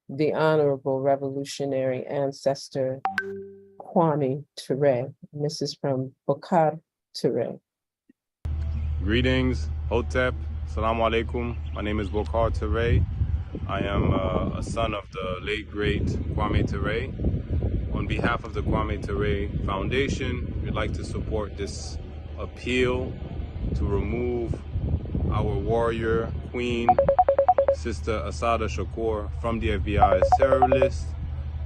[SPEAKER 1] the honorable revolutionary ancestor Kwame Ture. This is from Bokar Ture.
[SPEAKER 15] Greetings, Hotep, Assalamu alaikum. My name is Bokar Ture. I am a son of the late great Kwame Ture. On behalf of the Kwame Ture Foundation, we'd like to support this appeal to remove our warrior queen, Sister Assata Shakur, from the FBI's terror list,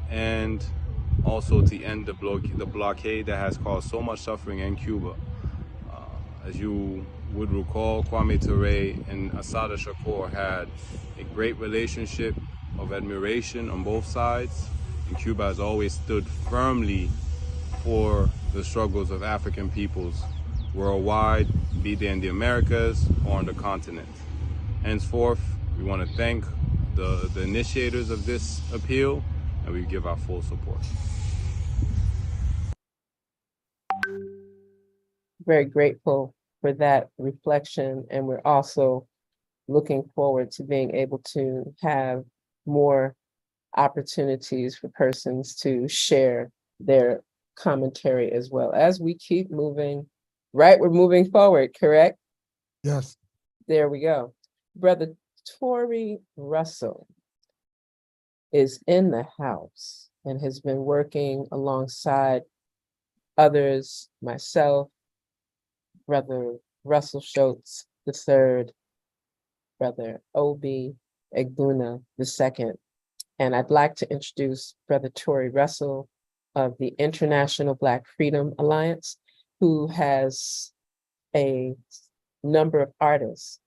[SPEAKER 15] and also to end the blockade that has caused so much suffering in Cuba. As you would recall, Kwame Ture and Assata Shakur had a great relationship of admiration on both sides, and Cuba has always stood firmly for the struggles of African peoples worldwide, be they in the Americas or on the continent. Henceforth, we want to thank the initiators of this appeal, and we give our full support.
[SPEAKER 1] Very grateful for that reflection, and we're also looking forward to being able to have more opportunities for persons to share their commentary as well as we keep moving. Right, we're moving forward, correct?
[SPEAKER 3] Yes.
[SPEAKER 1] There we go. Brother Tory Russell is in the house and has been working alongside others, myself, Brother Russell Schultz III, Brother Obi Egbuna II. And I'd like to introduce Brother Tory Russell of the International Black Freedom Alliance, who has a number of artists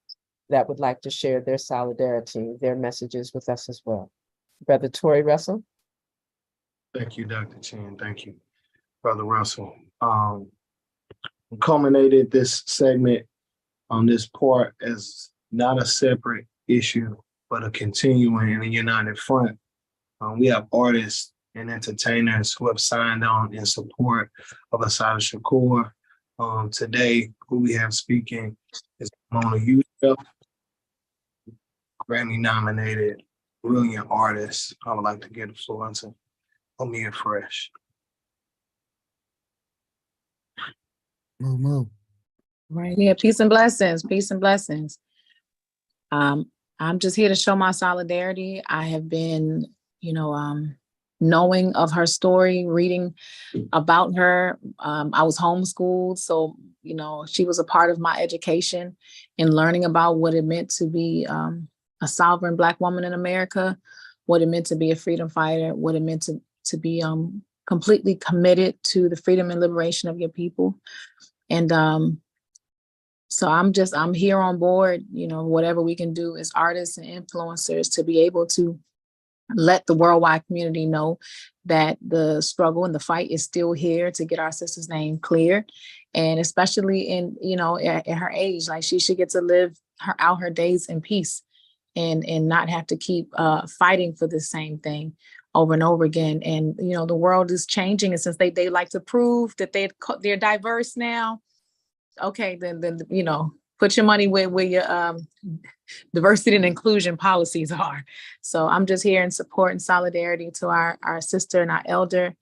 [SPEAKER 1] that would like to share their solidarity, their messages with us as well. Brother Tory Russell.
[SPEAKER 2] Thank you, Dr. Chin. Thank you, Brother Russell. Culminated this segment on this part as not a separate issue, but a continuing and a united front. We have artists and entertainers who have signed on in support of Assata Shakur. Today, who we have speaking is Mona Yusuf, Grammy-nominated, brilliant artist. I would like to get the floor to Amir Fresh.
[SPEAKER 3] Move.
[SPEAKER 16] Right here. Peace and blessings. Peace and blessings. I'm just here to show my solidarity. I have been knowing of her story, reading about her. I was homeschooled, so she was a part of my education in learning about what it meant to be a sovereign Black woman in America, what it meant to be a freedom fighter, what it meant to be completely committed to the freedom and liberation of your people. And so I'm here on board, whatever we can do as artists and influencers to be able to let the worldwide community know that the struggle and the fight is still here to get our sister's name clear. And especially in, at her age, like she should get to live out her days in peace and not have to keep fighting for the same thing over and over again. And, the world is changing. And since they like to prove that they're diverse now, okay, then put your money where your diversity and inclusion policies are. So I'm just here in support and solidarity to our sister and our elder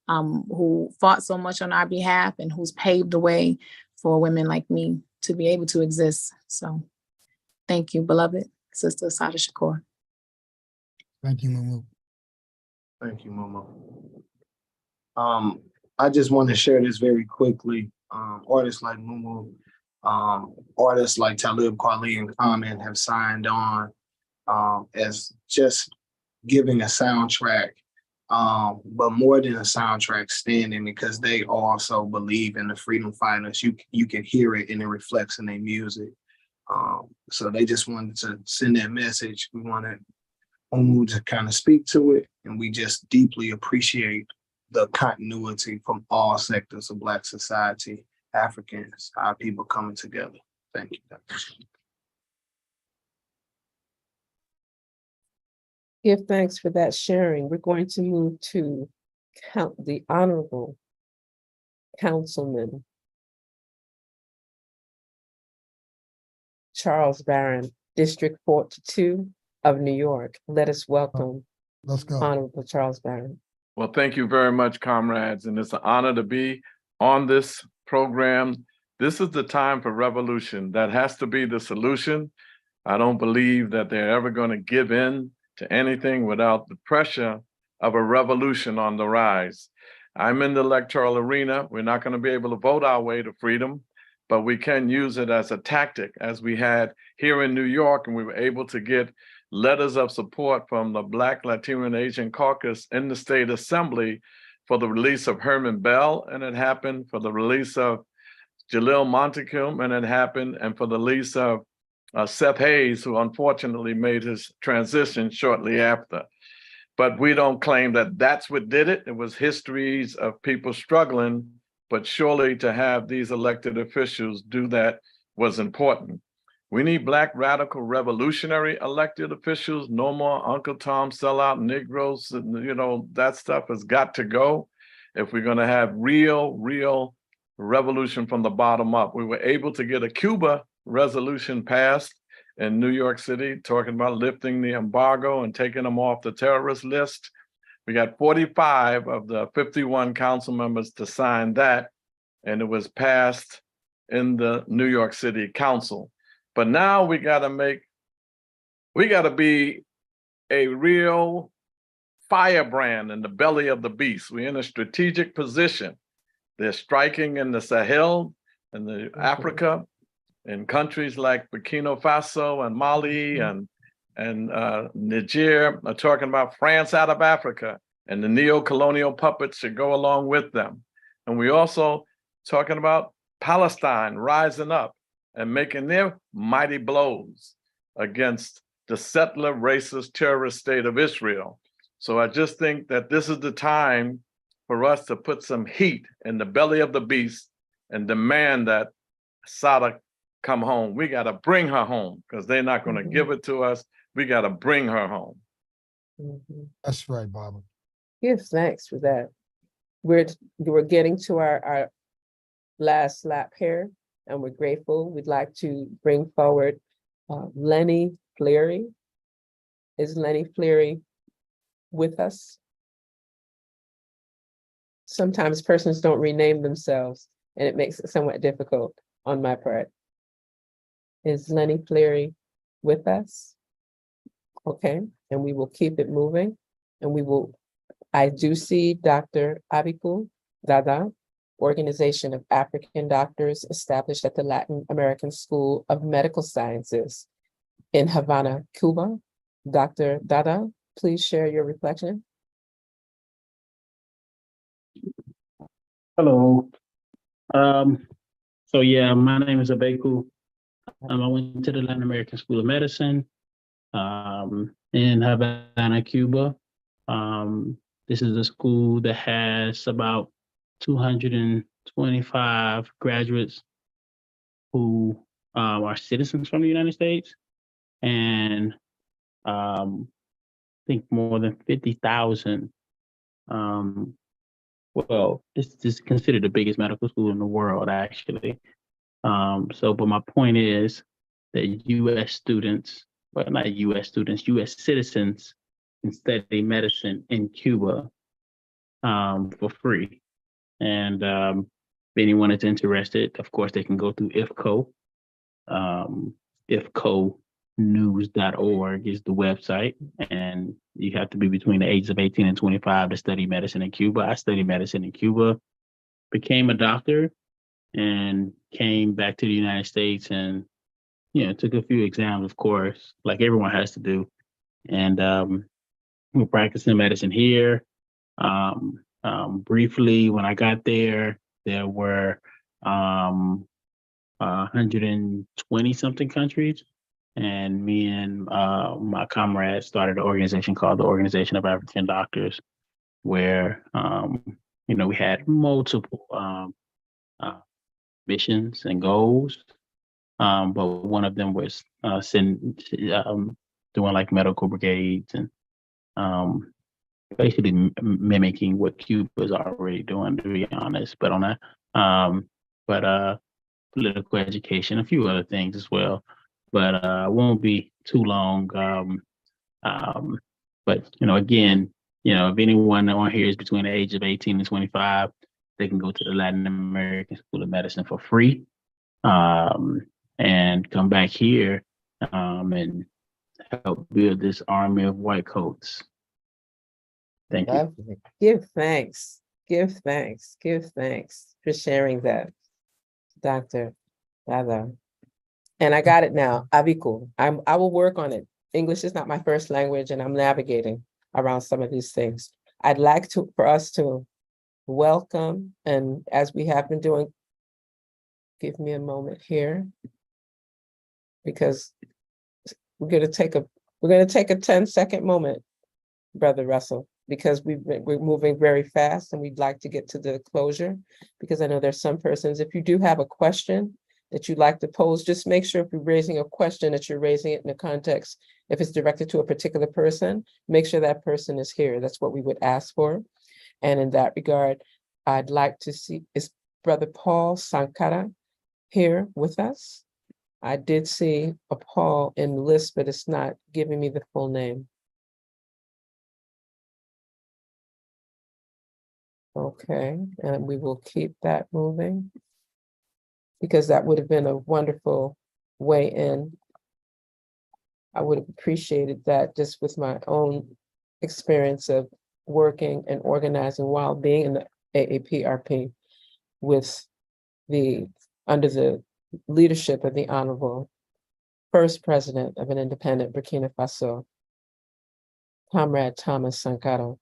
[SPEAKER 16] who fought so much on our behalf and who's paved the way for women like me to be able to exist. So thank you, beloved Sister Assata Shakur.
[SPEAKER 3] Thank you, Mumu.
[SPEAKER 2] Thank you, Momo. I just want to share this very quickly. Artists like Mumu, artists like Talib Kweli and Common have signed on as just giving a soundtrack, but more than a soundtrack, standing, because they also believe in the freedom fighters. You can hear it and it reflects in their music. So they just wanted to send that message. We wanted Mumu to kind of speak to it, and we just deeply appreciate the continuity from all sectors of Black society, Africans, our people coming together. Thank you.
[SPEAKER 1] Give thanks for that sharing. We're going to move to the Honorable Councilman Charles Barron, District 42 of New York. Let us welcome
[SPEAKER 3] Let's go.
[SPEAKER 1] Honorable Charles Barron.
[SPEAKER 17] Well, thank you very much, comrades. And it's an honor to be on this program. This is the time for revolution. That has to be the solution. I don't believe that they're ever going to give in to anything without the pressure of a revolution on the rise. I'm in the electoral arena. We're not going to be able to vote our way to freedom, but we can use it as a tactic, as we had here in New York, and we were able to get letters of support from the Black, Latino, and Asian caucus in the state assembly for the release of Herman Bell, and it happened, for the release of Jalil Montecalm, and it happened, and for the release of Seth Hayes, who unfortunately made his transition shortly after. But we don't claim that that's what did it. It was histories of people struggling, but surely to have these elected officials do that was important. We need Black radical revolutionary elected officials. No more Uncle Tom sellout Negroes. That stuff has got to go if we're going to have real revolution from the bottom up. We were able to get a Cuba resolution passed in New York City, talking about lifting the embargo and taking them off the terrorist list. We got 45 of the 51 council members to sign that, and it was passed in the New York City Council. But now we got to be a real firebrand in the belly of the beast. We're in a strategic position. They're striking in the Sahel and the Africa, in countries like Burkina Faso and Mali and Niger are talking about France out of Africa, and the neo-colonial puppets should go along with them. And we also talking about Palestine rising up and making their mighty blows against the settler, racist, terrorist state of Israel. So I just think that this is the time for us to put some heat in the belly of the beast and demand that Assata come home. We got to bring her home, because they're not going to give it to us. We got to bring her home.
[SPEAKER 3] That's right, Barbara.
[SPEAKER 1] Give thanks for that. We're getting to our last lap here, and we're grateful. We'd like to bring forward Lenny Fleary. Is Lenny Fleary with us? Sometimes persons don't rename themselves, and it makes it somewhat difficult on my part. Is Lenny Fleary with us? Okay, and we will keep it moving. And I do see Dr. Abiku Dada, Organization of African Doctors, established at the Latin American School of Medical Sciences in Havana, Cuba. Dr. Dada, please share your reflection.
[SPEAKER 18] Hello. So yeah, my name is Abeku. I went to the Latin American School of Medicine in Havana, Cuba. This is a school that has about 225 graduates who are citizens from the United States, and I think more than 50,000. Well, this is considered the biggest medical school in the world, actually. But my point is that U.S. students, well, not U.S. students, U.S. citizens can study medicine in Cuba for free. And if anyone is interested, of course, they can go through IFCO. IFCOnews.org is the website, and you have to be between the ages of 18 and 25 to study medicine in Cuba. I studied medicine in Cuba, became a doctor, and came back to the United States and, took a few exams, of course, like everyone has to do. And we're practicing medicine here. Briefly, when I got there were 120 something countries. And me and my comrades started an organization called the Organization of African Doctors, where, we had multiple missions and goals. But one of them was doing like medical brigades and basically mimicking what Cuba is already doing, to be honest. But on that, political education, a few other things as well. But it won't be too long. But again, if anyone on here is between the age of 18 and 25, they can go to the Latin American School of Medicine for free, and come back here and help build this army of white coats. Thank you.
[SPEAKER 1] Lovely. Give thanks for sharing that, Dr. Dada. And I got it now, Abiku. I will work on it. English is not my first language, and I'm navigating around some of these things. I'd like for us to welcome, and as we have been doing, give me a moment here, because we're gonna take a 10-second moment, Brother Russell, because we're moving very fast and we'd like to get to the closure, because I know there's some persons, if you do have a question that you'd like to pose, just make sure if you're raising a question that you're raising it in the context. If it's directed to a particular person, make sure that person is here. That's what we would ask for. And in that regard, I'd like to see, is Brother Paul Sankara here with us? I did see a Paul in the list, but it's not giving me the full name. Okay, and we will keep that moving, because that would have been a wonderful way in. I would have appreciated that, just with my own experience of working and organizing while being in the AAPRP under the leadership of the Honorable First President of an independent Burkina Faso, Comrade Thomas Sankara.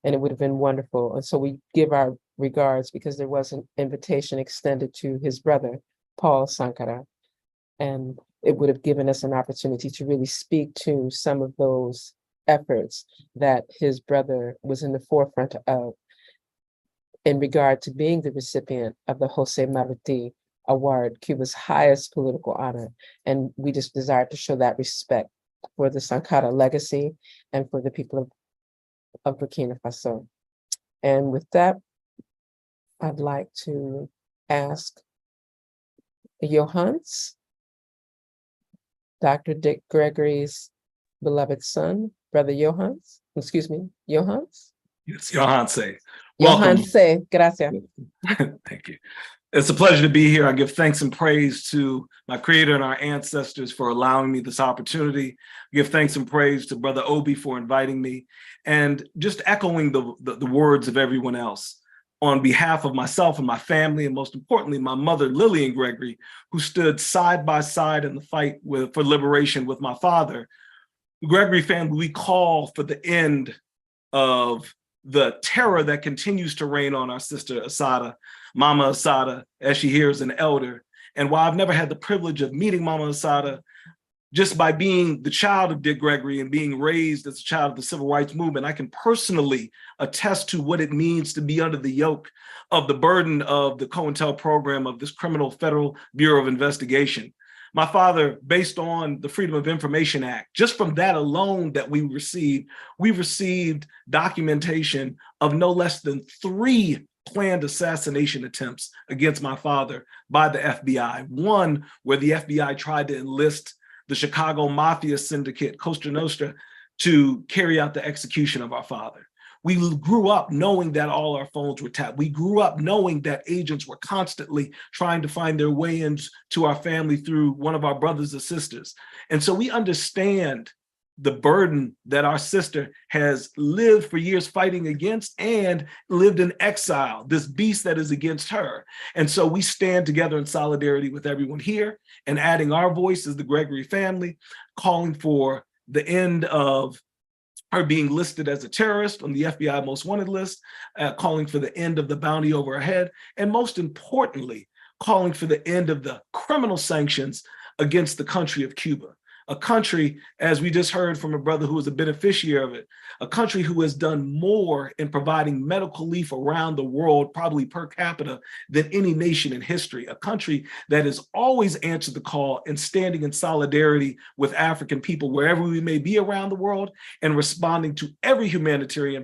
[SPEAKER 1] And it would have been wonderful. And so we give our regards, because there was an invitation extended to his brother, Paul Sankara. And it would have given us an opportunity to really speak to some of those efforts that his brother was in the forefront of, in regard to being the recipient of the Jose Marti Award, Cuba's highest political honor. And we just desire to show that respect for the Sankara legacy and for the people of Burkina Faso. And with that, I'd like to ask Johannes, Dr. Dick Gregory's beloved son, Brother Johannes, Johannes?
[SPEAKER 19] It's Johanse. Welcome.
[SPEAKER 1] Johanse, gracias.
[SPEAKER 19] Thank you. It's a pleasure to be here. I give thanks and praise to my creator and our ancestors for allowing me this opportunity. I give thanks and praise to Brother Obi for inviting me, and just echoing the words of everyone else. On behalf of myself and my family, and most importantly, my mother, Lillian Gregory, who stood side by side in the fight for liberation with my father, the Gregory family, we call for the end of the terror that continues to reign on our sister Assata, Mama Assata, as she here is an elder. And while I've never had the privilege of meeting Mama Assata, just by being the child of Dick Gregory and being raised as a child of the civil rights movement, I can personally attest to what it means to be under the yoke of the burden of the COINTEL program of this criminal Federal Bureau of Investigation. My father, based on the Freedom of Information Act, just from that alone that we received documentation of no less than 3 planned assassination attempts against my father by the FBI. One where the FBI tried to enlist the Chicago Mafia syndicate, Cosa Nostra, to carry out the execution of our father. We grew up knowing that all our phones were tapped. We grew up knowing that agents were constantly trying to find their way into our family through one of our brothers or sisters. And so we understand the burden that our sister has lived for years fighting against and lived in exile, this beast that is against her. And so we stand together in solidarity with everyone here and adding our voice as the Gregory family, calling for the end of her being listed as a terrorist on the FBI most wanted list, calling for the end of the bounty over her head, and most importantly, calling for the end of the criminal sanctions against the country of Cuba. A country, as we just heard from a brother who was a beneficiary of it, a country who has done more in providing medical relief around the world, probably per capita, than any nation in history. A country that has always answered the call and standing in solidarity with African people wherever we may be around the world, and responding to every humanitarian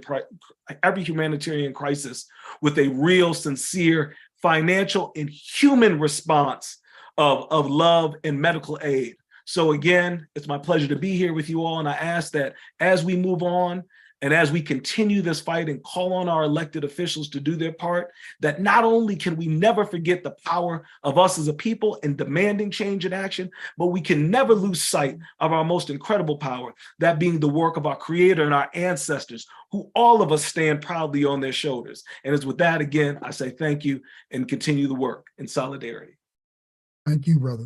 [SPEAKER 19] crisis with a real, sincere, financial and human response of love and medical aid. So again, it's my pleasure to be here with you all. And I ask that as we move on and as we continue this fight and call on our elected officials to do their part, that not only can we never forget the power of us as a people in demanding change and action, but we can never lose sight of our most incredible power, that being the work of our creator and our ancestors, who all of us stand proudly on their shoulders. And it's with that, again, I say thank you and continue the work in solidarity.
[SPEAKER 3] Thank you, brother.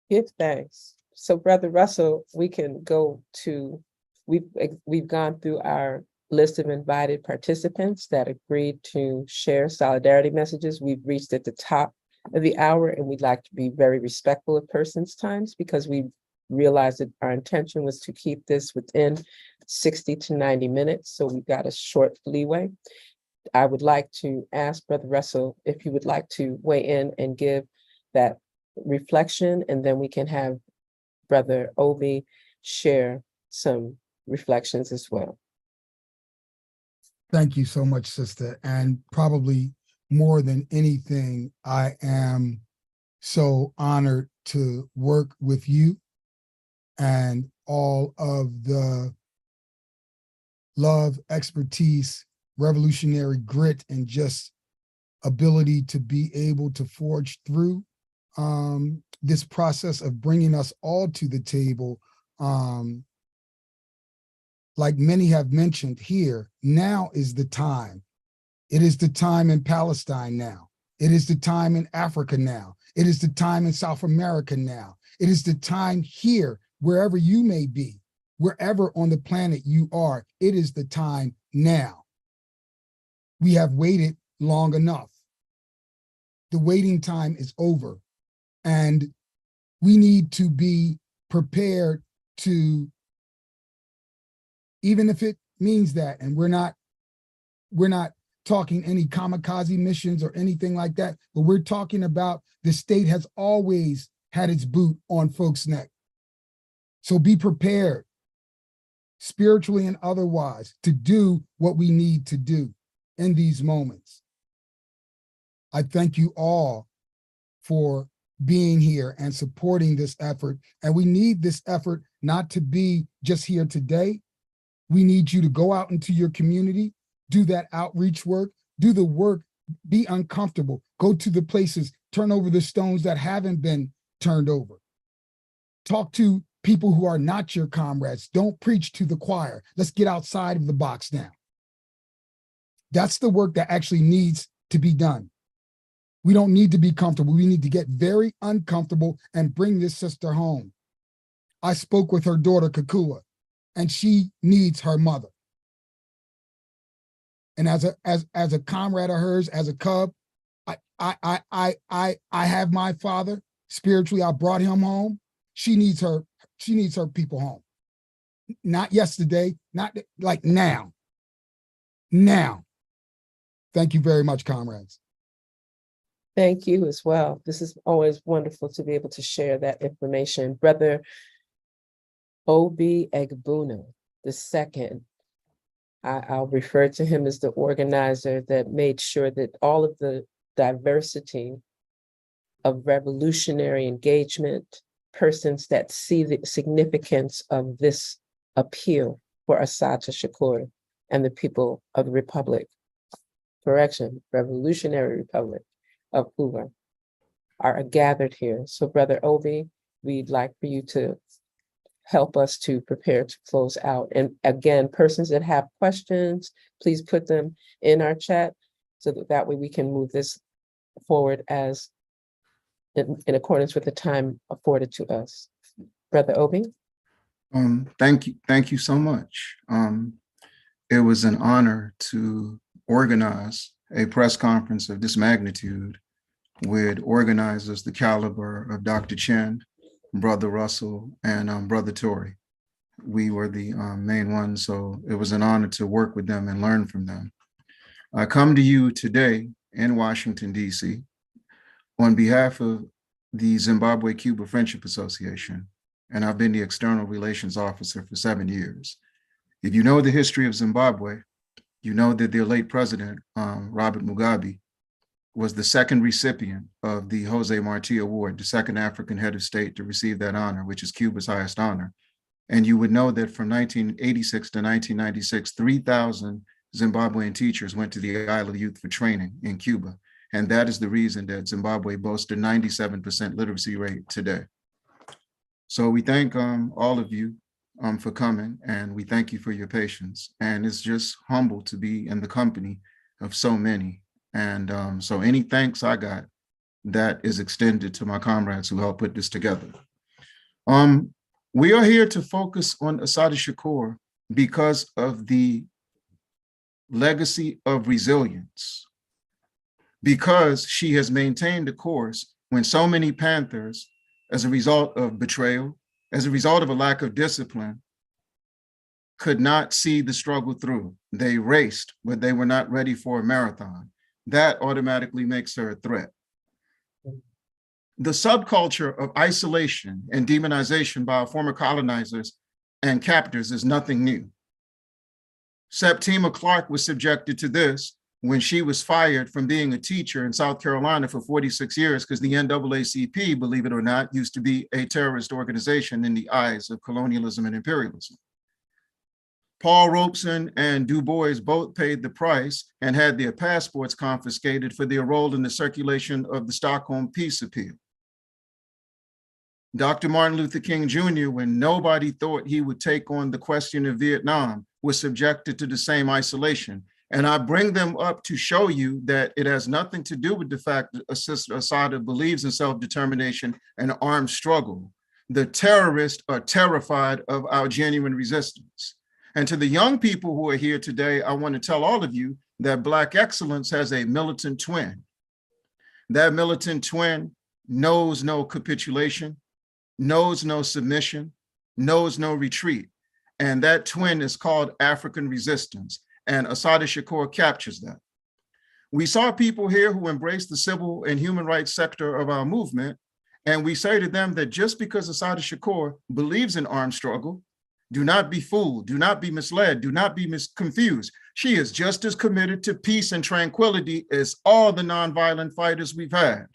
[SPEAKER 1] Give thanks. So Brother Russell, we can go to, we've gone through our list of invited participants that agreed to share solidarity messages. We've reached at the top of the hour, and we'd like to be very respectful of persons' times because we realized that our intention was to keep this within 60 to 90 minutes. So we've got a short leeway. I would like to ask Brother Russell if you would like to weigh in and give that reflection, and then we can have Brother Obi share some reflections as well.
[SPEAKER 3] Thank you so much, sister. And probably more than anything, I am so honored to work with you and all of the love, expertise, revolutionary grit, and just ability to be able to forge through this process of bringing us all to the table. Like many have mentioned here, now is the time. It is the time in Palestine now. It is the time in Africa now. It is the time in South America now. It is the time here, wherever you may be, wherever on the planet you are, it is the time now. We have waited long enough. The waiting time is over. And we need to be prepared to, even if it means that, and we're not talking any kamikaze missions or anything like that, but we're talking about the state has always had its boot on folks' neck. So be prepared, spiritually and otherwise, to do what we need to do in these moments. I thank you all for being here and supporting this effort. And we need this effort not to be just here today. We need you to go out into your community, do that outreach work, do the work be uncomfortable, go to the places, turn over the stones that haven't been turned over. Talk to people who are not your comrades. Don't preach to the choir. Let's get outside of the box now. That's the work that actually needs to be done. We don't need to be comfortable. We need to get very uncomfortable and bring this sister home. I spoke with her daughter, Kukua, and she needs her mother. And as a comrade of hers, as a Cub, I have my father spiritually. I brought him home. She needs her people home. Not yesterday, not like now. Now. Thank you very much, comrades.
[SPEAKER 1] Thank you as well. This is always wonderful to be able to share that information. Brother Obi Egbuna II, I'll refer to him as the organizer that made sure that all of the diversity of revolutionary engagement, persons that see the significance of this appeal for Assata Shakur and the people of the Republic, Revolutionary Republic of Cuba, are gathered here. So Brother Obi, we'd like for you to help us to prepare to close out. And again, persons that have questions, please put them in our chat so that way we can move this forward as in accordance with the time afforded to us. Brother Obi?
[SPEAKER 20] Thank you so much. It was an honor to organize a press conference of this magnitude with organizers the caliber of Dr. Chen, Brother Russell, and Brother Tory. We were the main ones, so it was an honor to work with them and learn from them. I come to you today in Washington, D.C. on behalf of the Zimbabwe-Cuba Friendship Association, and I've been the External Relations Officer for 7 years. If you know the history of Zimbabwe, you know that their late president, Robert Mugabe, was the second recipient of the Jose Marti Award, the second African head of state to receive that honor, which is Cuba's highest honor. And you would know that from 1986 to 1996, 3,000 Zimbabwean teachers went to the Isle of Youth for training in Cuba. And that is the reason that Zimbabwe boasts a 97% literacy rate today. So we thank all of you for coming, and we thank you for your patience. And it's just humble to be in the company of so many. And so any thanks I got, that is extended to my comrades who helped put this together. We are here to focus on Assata Shakur because of the legacy of resilience, because she has maintained a course when so many Panthers, as a result of betrayal, as a result of a lack of discipline, could not see the struggle through. They raced, but they were not ready for a marathon. That automatically makes her a threat. The subculture of isolation and demonization by our former colonizers and captors is nothing new. Septima Clark was subjected to this when she was fired from being a teacher in South Carolina for 46 years because the NAACP, believe it or not, used to be a terrorist organization in the eyes of colonialism and imperialism. Paul Robeson and Du Bois both paid the price and had their passports confiscated for their role in the circulation of the Stockholm Peace Appeal. Dr. Martin Luther King Jr., when nobody thought he would take on the question of Vietnam, was subjected to the same isolation. And I bring them up to show you that it has nothing to do with the fact that Sister Assata believes in self-determination and armed struggle. The terrorists are terrified of our genuine resistance. And to the young people who are here today, I want to tell all of you that Black excellence has a militant twin. That militant twin knows no capitulation, knows no submission, knows no retreat. And that twin is called African resistance. And Assata Shakur captures that. We saw people here who embrace the civil and human rights sector of our movement. And we say to them that just because Assata Shakur believes in armed struggle, do not be fooled, do not be misled, do not be confused. She is just as committed to peace and tranquility as all the nonviolent fighters we've had.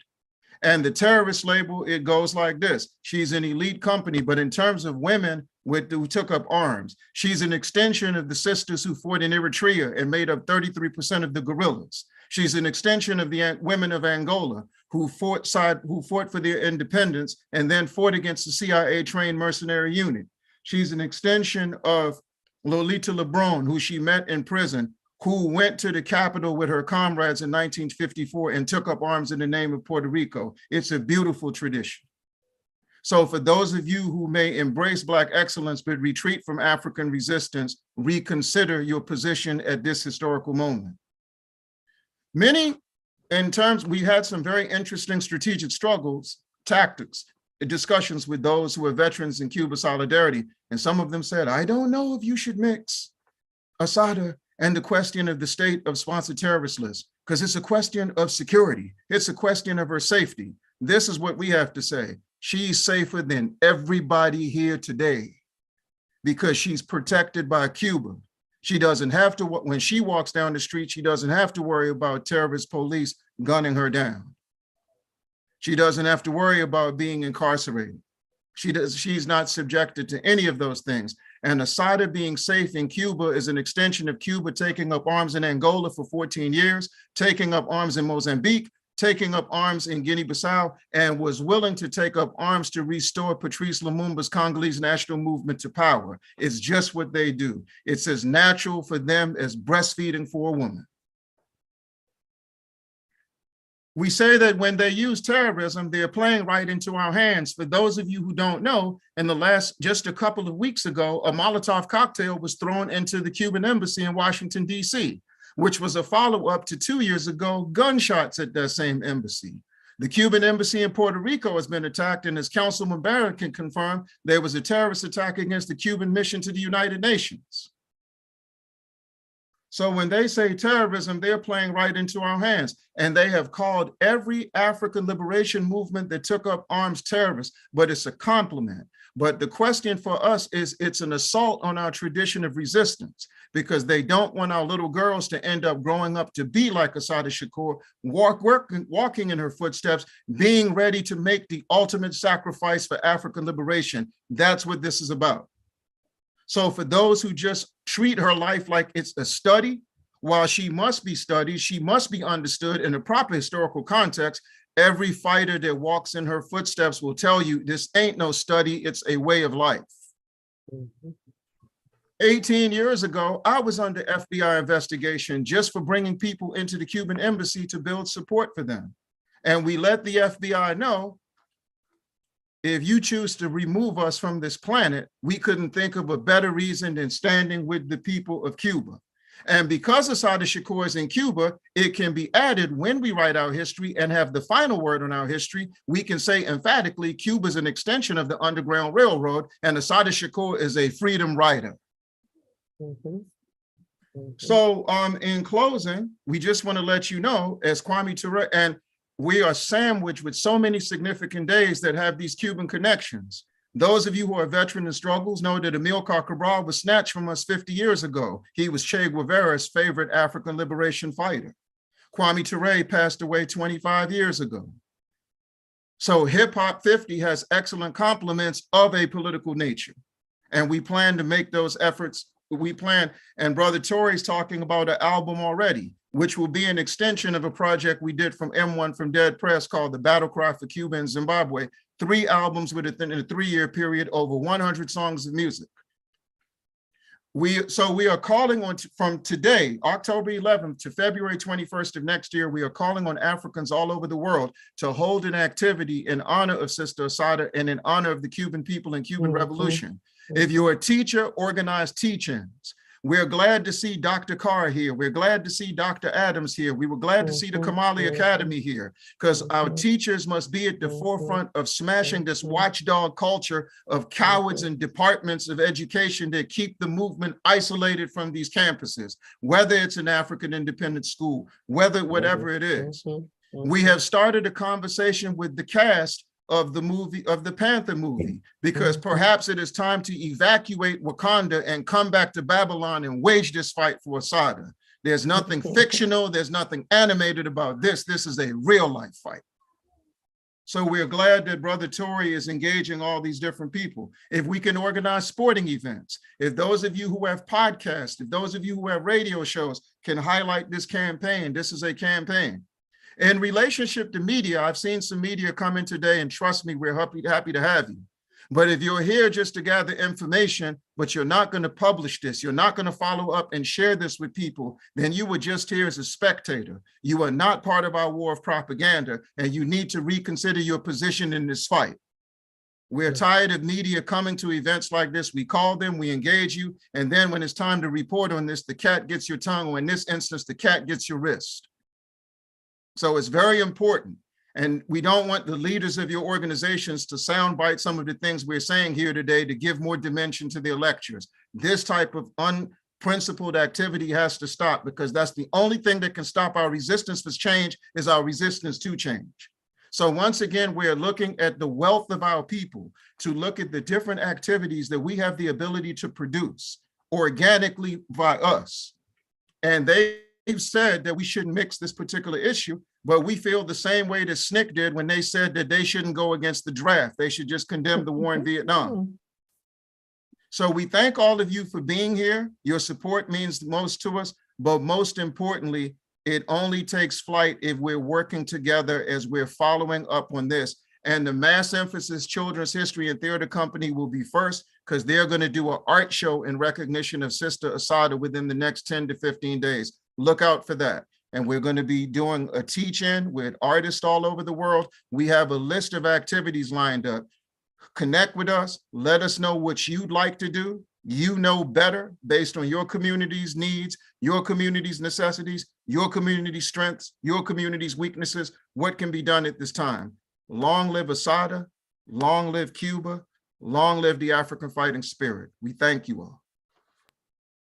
[SPEAKER 20] And the terrorist label, it goes like this. She's an elite company, but in terms of women who took up arms, she's an extension of the sisters who fought in Eritrea and made up 33% of the guerrillas. She's an extension of the women of Angola who fought for their independence and then fought against the CIA-trained mercenary unit. She's an extension of Lolita Lebron, who she met in prison, who went to the Capitol with her comrades in 1954 and took up arms in the name of Puerto Rico. It's a beautiful tradition. So for those of you who may embrace Black excellence but retreat from African resistance, reconsider your position at this historical moment. We had some very interesting strategic struggles, tactics, discussions with those who are veterans in Cuba Solidarity. And some of them said, I don't know if you should mix Assata and the question of the state of sponsored terrorist list, because it's a question of security. It's a question of her safety. This is what we have to say. She's safer than everybody here today because she's protected by Cuba. She doesn't have to, when she walks down the street, she doesn't have to worry about terrorist police gunning her down. She doesn't have to worry about being incarcerated. She's not subjected to any of those things. And Assata being safe in Cuba is an extension of Cuba taking up arms in Angola for 14 years, taking up arms in Mozambique, taking up arms in Guinea-Bissau, and was willing to take up arms to restore Patrice Lumumba's Congolese national movement to power. It's just what they do. It's as natural for them as breastfeeding for a woman. We say that when they use terrorism, they're playing right into our hands. For those of you who don't know, just a couple of weeks ago, a Molotov cocktail was thrown into the Cuban embassy in Washington, D.C., which was a follow-up to 2 years ago, gunshots at that same embassy. The Cuban embassy in Puerto Rico has been attacked, and as Councilman Barrett can confirm, there was a terrorist attack against the Cuban mission to the United Nations. So when they say terrorism, they're playing right into our hands. And they have called every African liberation movement that took up arms terrorists, but it's a compliment. But the question for us is it's an assault on our tradition of resistance because they don't want our little girls to end up growing up to be like Assata Shakur, walking in her footsteps, being ready to make the ultimate sacrifice for African liberation. That's what this is about. So for those who just treat her life like it's a study, while she must be studied, she must be understood in a proper historical context. Every fighter that walks in her footsteps will tell you this ain't no study, it's a way of life. 18 years ago, I was under FBI investigation just for bringing people into the Cuban embassy to build support for them. And we let the FBI know, if you choose to remove us from this planet, we couldn't think of a better reason than standing with the people of Cuba. And because Assata Shakur is in Cuba, it can be added when we write our history and have the final word on our history. We can say emphatically, Cuba is an extension of the Underground Railroad, and Assata Shakur is a freedom rider. So in closing, we just want to let you know, as Kwame Ture, and we are sandwiched with so many significant days that have these Cuban connections. Those of you who are veteran in struggles know that Amilcar Cabral was snatched from us 50 years ago. He was Che Guevara's favorite African liberation fighter. Kwame Ture passed away 25 years ago. So Hip Hop 50 has excellent complements of a political nature. And we plan to make those efforts. And Brother Tory's talking about an album already, which will be an extension of a project we did from M1 from Dead Press called The Battle Cry for Cuba and Zimbabwe, 3 albums within a 3-year period, over 100 songs of music. So we are calling on, from today, October 11th to February 21st of next year, we are calling on Africans all over the world to hold an activity in honor of Sister Assata and in honor of the Cuban people and Cuban Revolution. If you're a teacher, organize teach-ins. We're glad to see Dr. Carr here. We're glad to see Dr. Adams here. We were glad to see the Kamali Academy here, because our teachers must be at the forefront of smashing this watchdog culture of cowards and departments of education that keep the movement isolated from these campuses, whether it's an African independent school, whatever it is. We have started a conversation with the cast of the Panther movie, because perhaps it is time to evacuate Wakanda and come back to Babylon and wage this fight for Assata. There's nothing fictional, there's nothing animated about this. This is a real life fight. So we're glad that Brother Tory is engaging all these different people. If we can organize sporting events, if those of you who have podcasts, if those of you who have radio shows can highlight this campaign, this is a campaign. In relationship to media, I've seen some media come in today, and trust me, we're happy to have you. But if you're here just to gather information, but you're not going to publish this, you're not going to follow up and share this with people, then you were just here as a spectator. You are not part of our war of propaganda, and you need to reconsider your position in this fight. We're tired of media coming to events like this. We call them, we engage you, and then when it's time to report on this, the cat gets your tongue, or in this instance, the cat gets your wrist. So it's very important. And we don't want the leaders of your organizations to soundbite some of the things we're saying here today to give more dimension to their lectures. This type of unprincipled activity has to stop, because that's the only thing that can stop our resistance for change is our resistance to change. So once again, we're looking at the wealth of our people to look at the different activities that we have the ability to produce organically by us. And they've said that we shouldn't mix this particular issue, but we feel the same way that SNCC did when they said that they shouldn't go against the draft. They should just condemn the war in Vietnam. So we thank all of you for being here. Your support means the most to us, but most importantly, it only takes flight if we're working together as we're following up on this. And the Mass Emphasis Children's History and Theater Company will be first, because they're going to do an art show in recognition of Sister Assata within the next 10 to 15 days. Look out for that. And we're going to be doing a teach-in with artists all over the world. We have a list of activities lined up. Connect with us. Let us know what you'd like to do. You know better based on your community's needs, your community's necessities, your community's strengths, your community's weaknesses, what can be done at this time. Long live Assata, long live Cuba, long live the African fighting spirit. We thank you all.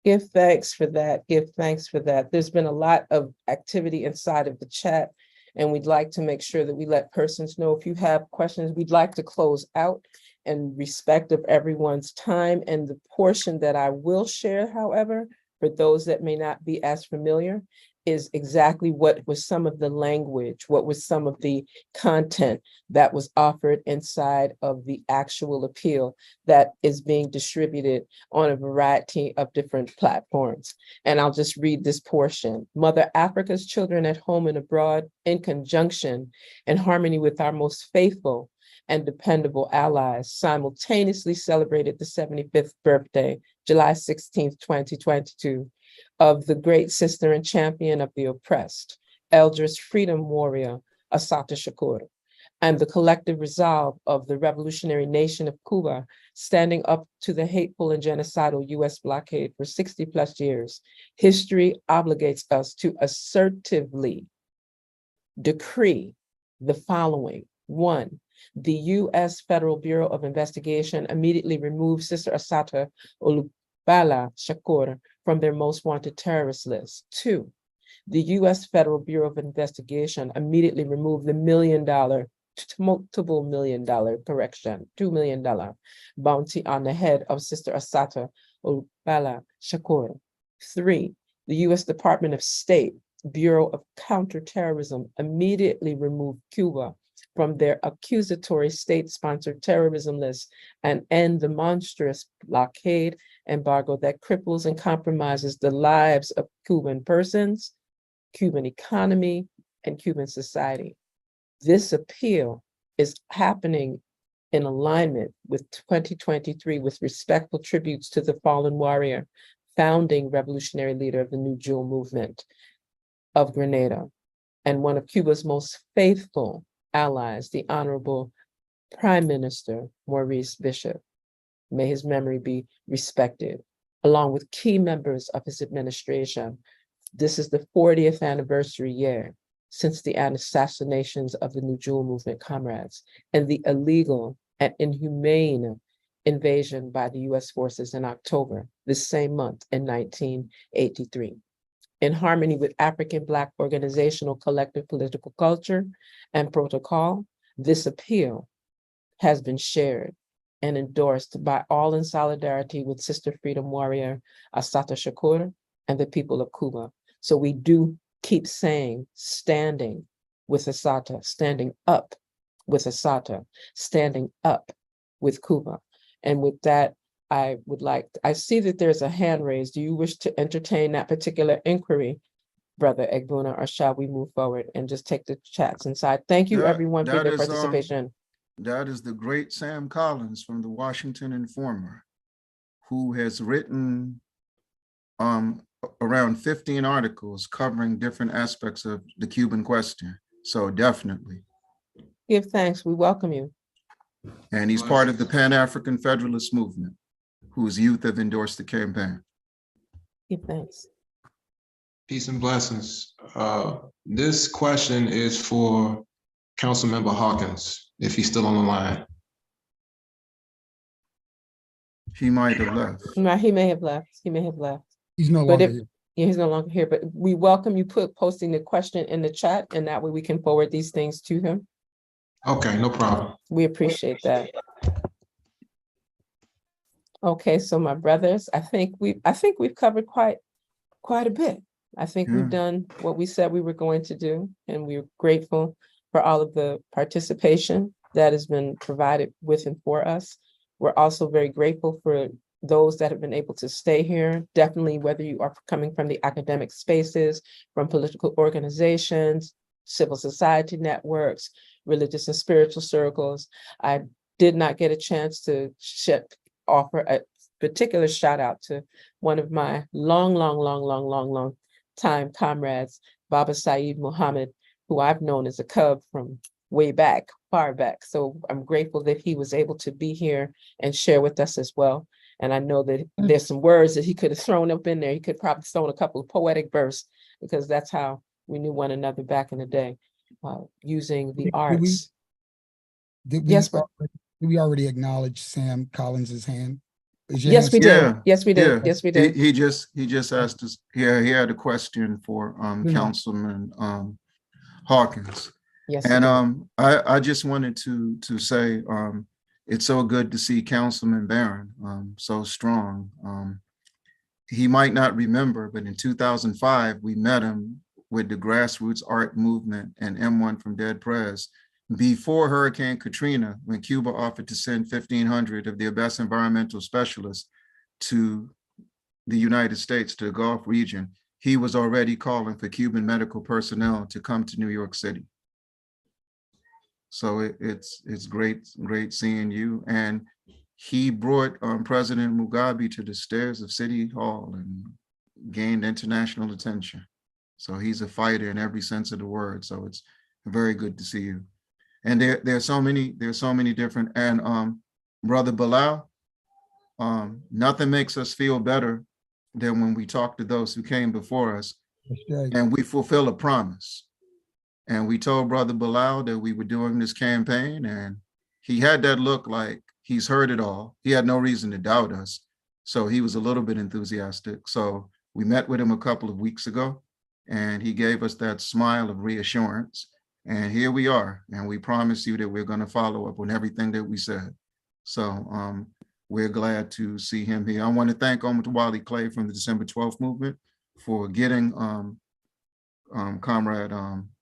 [SPEAKER 1] Give thanks for that. Give thanks for that. There's been a lot of activity inside of the chat, and we'd like to make sure that we let persons know if you have questions. We'd like to close out in respect of everyone's time, and the portion that I will share, however, for those that may not be as familiar, is exactly what was some of the language, what was some of the content that was offered inside of the actual appeal that is being distributed on a variety of different platforms. And I'll just read this portion. Mother Africa's children at home and abroad, in conjunction and harmony with our most faithful and dependable allies, simultaneously celebrated the 75th birthday, July 16th, 2022, of the great sister and champion of the oppressed, Eldris freedom warrior, Assata Shakur, and the collective resolve of the revolutionary nation of Cuba, standing up to the hateful and genocidal US blockade for 60 plus years. History obligates us to assertively decree the following. 1, the US Federal Bureau of Investigation immediately removed Sister Assata Olubala Shakur from their most wanted terrorist list. 2, the US Federal Bureau of Investigation immediately removed the multiple million dollar $2 million bounty on the head of Sister Assata Olubala Shakur. 3, the US Department of State Bureau of Counterterrorism immediately removed Cuba from their accusatory state-sponsored terrorism list and end the monstrous blockade embargo that cripples and compromises the lives of Cuban persons, Cuban economy, and Cuban society. This appeal is happening in alignment with 2023 with respectful tributes to the fallen warrior, founding revolutionary leader of the New Jewel movement of Grenada, and one of Cuba's most faithful allies, the Honorable Prime Minister Maurice Bishop. May his memory be respected, along with key members of his administration. This is the 40th anniversary year since the assassinations of the New Jewel movement comrades and the illegal and inhumane invasion by the US forces in October, this same month in 1983. In harmony with African Black organizational collective political culture and protocol, this appeal has been shared and endorsed by all in solidarity with Sister Freedom Warrior Assata Shakur and the people of Cuba. So we do keep saying, standing with Assata, standing up with Assata, standing up with Cuba. And with that, I see that there's a hand raised. Do you wish to entertain that particular inquiry, Brother Egbuna, or shall we move forward and just take the chats inside? Thank you, everyone, for their participation.
[SPEAKER 20] That is the great Sam Collins from the Washington Informer, who has written around 15 articles covering different aspects of the Cuban question. So definitely.
[SPEAKER 1] Give thanks. We welcome you.
[SPEAKER 20] And he's part of the Pan-African Federalist Movement, whose youth have endorsed the campaign.
[SPEAKER 1] Give thanks.
[SPEAKER 21] Peace and blessings. This question is for Councilmember Hawkins, if he's still on the line.
[SPEAKER 20] He might have left.
[SPEAKER 1] He may have left. He may have left.
[SPEAKER 3] He's no longer here.
[SPEAKER 1] Yeah, he's no longer here, but we welcome you posting the question in the chat, and that way we can forward these things to him.
[SPEAKER 21] Okay, no problem.
[SPEAKER 1] We appreciate that. Okay, so my brothers, I think we've covered quite a bit. I think we've done what we said we were going to do, and we're grateful for all of the participation that has been provided with and for us. We're also very grateful for those that have been able to stay here, definitely whether you are coming from the academic spaces, from political organizations, civil society networks, religious and spiritual circles. I did not get a chance to offer a particular shout out to one of my long time comrades, Baba Saeed Muhammad, who I've known as a cub from way back, far back. So I'm grateful that he was able to be here and share with us as well. And I know that there's some words that he could have thrown up in there. He could probably thrown a couple of poetic verses, because that's how we knew one another back in the day, using the arts.
[SPEAKER 3] Did we already acknowledge Sam Collins's hand?
[SPEAKER 1] Yes, we did. Yes, we did. Yes, we did.
[SPEAKER 20] He just asked us. Yeah, he had a question for Councilman Hawkins.
[SPEAKER 1] Yes,
[SPEAKER 20] and I just wanted to say it's so good to see Councilman Barron so strong. He might not remember, but in 2005 we met him with the grassroots art movement and M1 from Dead Prez before Hurricane Katrina, when Cuba offered to send 1,500 of their best environmental specialists to the United States, to the Gulf region. He was already calling for Cuban medical personnel to come to New York City. So it's great seeing you. And he brought President Mugabe to the stairs of City Hall and gained international attention. So he's a fighter in every sense of the word. So it's very good to see you. And there's so many different, and Brother Bilal, nothing makes us feel better than when we talk to those who came before us and we fulfill a promise. And we told Brother Bilal that we were doing this campaign, and he had that look like he's heard it all. He had no reason to doubt us. So he was a little bit enthusiastic. So we met with him a couple of weeks ago, and he gave us that smile of reassurance. And here we are, and we promise you that we're going to follow up on everything that we said. So we're glad to see him here. I want to thank Omotawale Clay from the December 12th movement for getting Comrade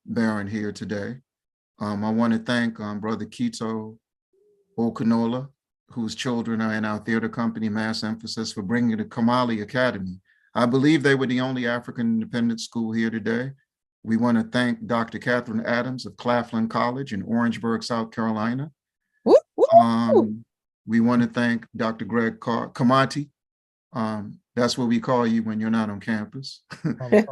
[SPEAKER 20] Barron here today. I want to thank Brother Kito Okanola, whose children are in our theater company, Mass Emphasis, for bringing the Kamali Academy. I believe they were the only African independent school here today. We want to thank Dr. Catherine Adams of Claflin College in Orangeburg, South Carolina. We want to thank Dr. Greg Kamati. That's what we call you when you're not on campus. At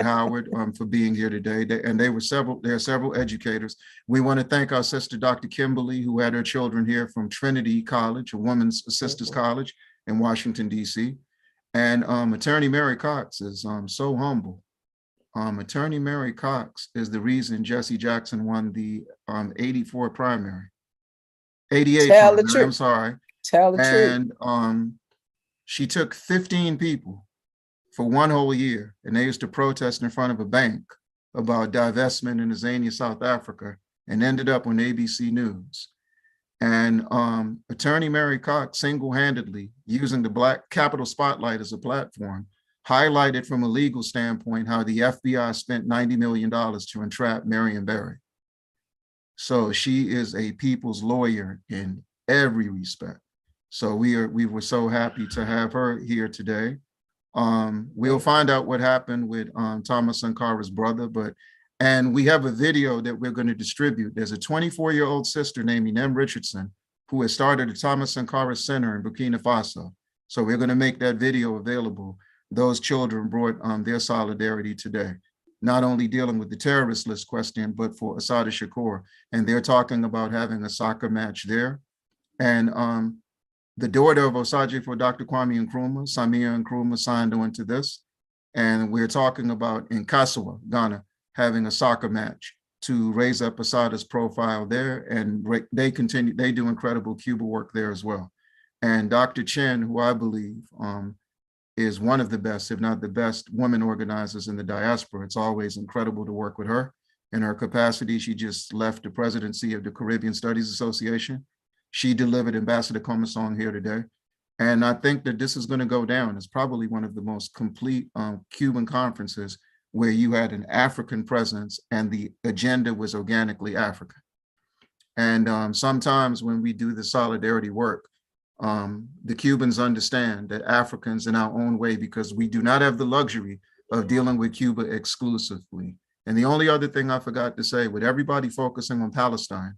[SPEAKER 20] Howard for being here today. There are several educators. We want to thank our sister, Dr. Kimberly, who had her children here from Trinity College, a women's sisters college in Washington, D.C. And Attorney Mary Cox is so humble. Attorney Mary Cox is the reason Jesse Jackson won the 84 primary. 88
[SPEAKER 1] Tell the
[SPEAKER 20] primary,
[SPEAKER 1] truth.
[SPEAKER 20] I'm sorry.
[SPEAKER 1] Tell the truth.
[SPEAKER 20] And she took 15 people for one whole year, and they used to protest in front of a bank about divestment in Azania, South Africa, and ended up on ABC News. And Attorney Mary Cox single-handedly, using the Black Capital Spotlight as a platform, highlighted from a legal standpoint how the FBI spent $90 million to entrap Marion Barry. So she is a people's lawyer in every respect. So we were so happy to have her here today. We'll find out what happened with Thomas Sankara's brother, and we have a video that we're going to distribute. There's a 24-year-old sister named Inem Richardson who has started the Thomas Sankara Center in Burkina Faso. So we're going to make that video available. Those children brought their solidarity today, not only dealing with the terrorist list question, but for Assata Shakur. And they're talking about having a soccer match there. And the daughter of Osaje for Dr. Kwame Nkrumah, Samia Nkrumah, signed on to this. And we're talking about in Kasawa, Ghana, having a soccer match to raise up Assata's profile there. And they do incredible Cuba work there as well. And Dr. Chen, who I believe is one of the best, if not the best, women organizers in the diaspora. It's always incredible to work with her. In her capacity, she just left the presidency of the Caribbean Studies Association. She delivered Ambassador Comesong here today. And I think that this is going to go down as probably one of the most complete Cuban conferences where you had an African presence and the agenda was organically African. And sometimes when we do the solidarity work, the Cubans understand that Africans in our own way, because we do not have the luxury of dealing with Cuba exclusively. And the only other thing I forgot to say, with everybody focusing on Palestine,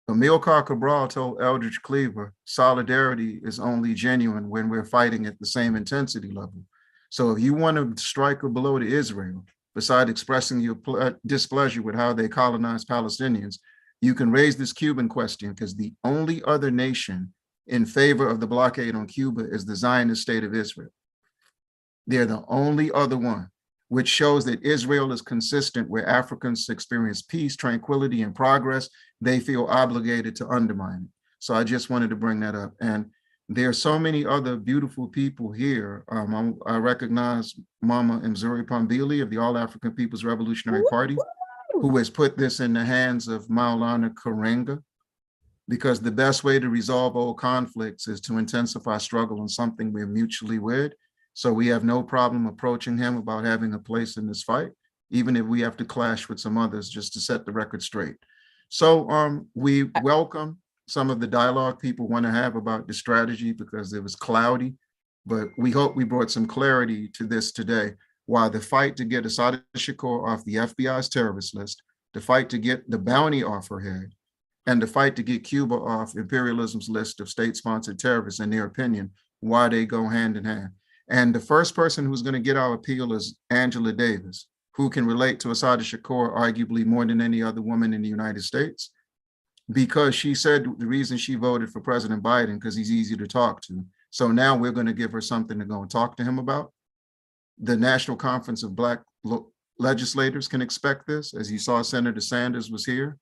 [SPEAKER 20] Amilcar Cabral told Eldridge Cleaver, solidarity is only genuine when we're fighting at the same intensity level. So if you want to strike a blow to Israel, besides expressing your displeasure with how they colonize Palestinians, you can raise this Cuban question, because the only other nation in favor of the blockade on Cuba is the Zionist state of Israel. They're the only other one, which shows that Israel is consistent where Africans experience peace, tranquility, and progress. They feel obligated to undermine it. So I just wanted to bring that up. And there are so many other beautiful people here. I recognize Mama Mzuri Pambili of the All African People's Revolutionary Party, who has put this in the hands of Maulana Karenga, because the best way to resolve old conflicts is to intensify struggle on something we're mutually wed. So we have no problem approaching him about having a place in this fight, even if we have to clash with some others just to set the record straight. So we welcome some of the dialogue people want to have about the strategy, because it was cloudy, but we hope we brought some clarity to this today. While the fight to get Assata Shakur off the FBI's terrorist list, the fight to get the bounty off her head, and the fight to get Cuba off imperialism's list of state-sponsored terrorists, in their opinion, why they go hand in hand. And the first person who's going to get our appeal is Angela Davis, who can relate to Assata Shakur arguably more than any other woman in the United States, because she said the reason she voted for President Biden, because he's easy to talk to. So now we're going to give her something to go and talk to him about. The National Conference of Black Legislators can expect this. As you saw, Senator Sanders was here.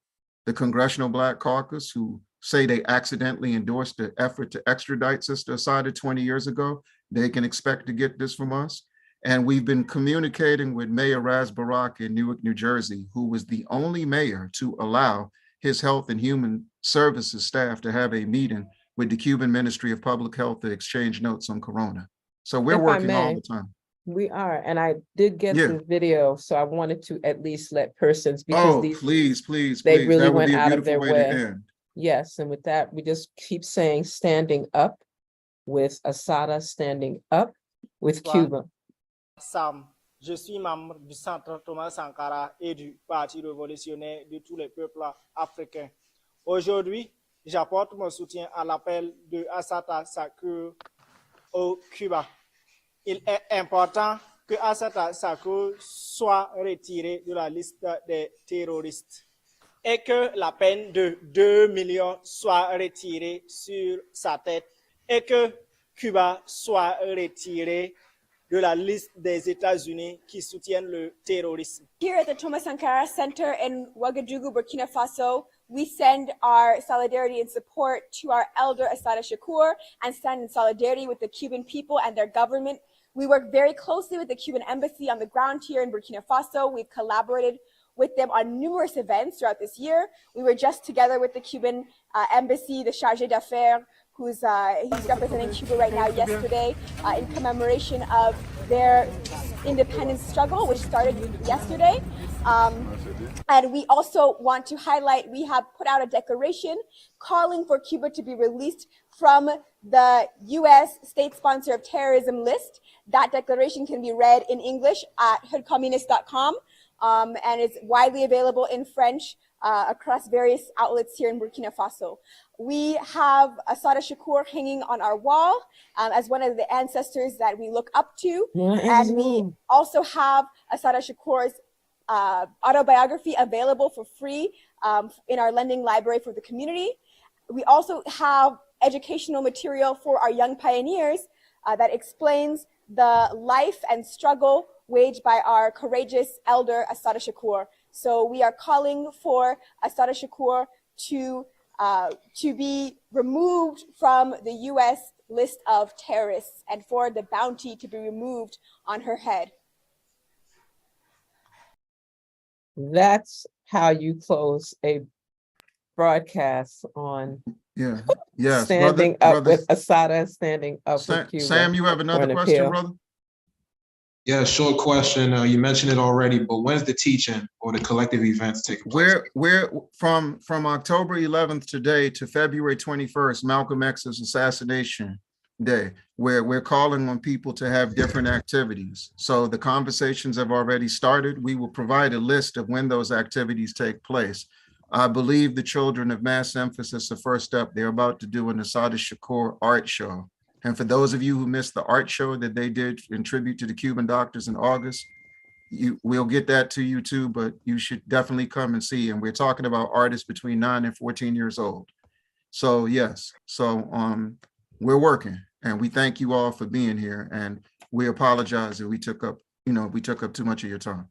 [SPEAKER 20] The Congressional Black Caucus, who say they accidentally endorsed the effort to extradite Sister Assata 20 years ago, they can expect to get this from us. And we've been communicating with Mayor Raz Barak in Newark, New Jersey, who was the only mayor to allow his Health and Human Services staff to have a meeting with the Cuban Ministry of Public Health to exchange notes on Corona. So we're working all the time.
[SPEAKER 1] We are, and I did get the video, so I wanted to at least let persons, because
[SPEAKER 20] please,
[SPEAKER 1] they really
[SPEAKER 20] that would
[SPEAKER 1] went
[SPEAKER 20] be a
[SPEAKER 1] out of
[SPEAKER 20] beautiful
[SPEAKER 1] their
[SPEAKER 20] way
[SPEAKER 1] way.
[SPEAKER 20] to end.
[SPEAKER 1] Yes, and with that, we just keep saying standing up with Assata, standing up with Cuba.
[SPEAKER 4] Sam, je suis membre du Centre Thomas Sankara et du Parti révolutionnaire de tous les peuples africains. Aujourd'hui, j'apporte mon soutien à l'appel de Assata Shakur au Cuba. Il est important que Assata Shakur soit retiré de la liste des terroristes et que la peine de 2 millions soit retirée sur sa tête et que Cuba soit retiré de la liste des États-Unis qui soutiennent le terrorisme.
[SPEAKER 22] Here at the Thomas Sankara Center in Ouagadougou, Burkina Faso, we send our solidarity and support to our elder Assata Shakur and stand in solidarity with the Cuban people and their government. We work very closely with the Cuban embassy on the ground here in Burkina Faso. We've collaborated with them on numerous events throughout this year. We were just together with the Cuban embassy, the chargé d'affaires, who's he's representing Cuba right now yesterday in commemoration of their independence struggle, which started yesterday. And we also want to highlight, we have put out a declaration calling for Cuba to be released from the US state sponsor of terrorism list. That declaration can be read in English at hoodcommunist.com, and it's widely available in French across various outlets here in Burkina Faso. We have Assata Shakur hanging on our wall as one of the ancestors that we look up to. And we also have Assata Shakur's autobiography available for free in our lending library for the community. We also have educational material for our young pioneers that explains the life and struggle waged by our courageous elder Assata Shakur. So we are calling for Assata Shakur to be removed from the US list of terrorists and for the bounty to be removed on her head.
[SPEAKER 1] That's how you close a broadcast on standing up with Assata, standing up with Cuba.
[SPEAKER 20] Sam, you have another question, brother?
[SPEAKER 21] Yeah, short question. You mentioned it already, but when's the teaching or the collective events taking place?
[SPEAKER 20] We're from October 11th today to February 21st, Malcolm X's assassination day, where we're calling on people to have different activities. So the conversations have already started. We will provide a list of when those activities take place. I believe the children of Mass Emphasis are first up. They're about to do an Assata Shakur art show. And for those of you who missed the art show that they did in tribute to the Cuban doctors in August, we'll get that to you too, but you should definitely come and see. And we're talking about artists between 9 and 14 years old. So yes, we're working, and we thank you all for being here. And we apologize that we took up too much of your time.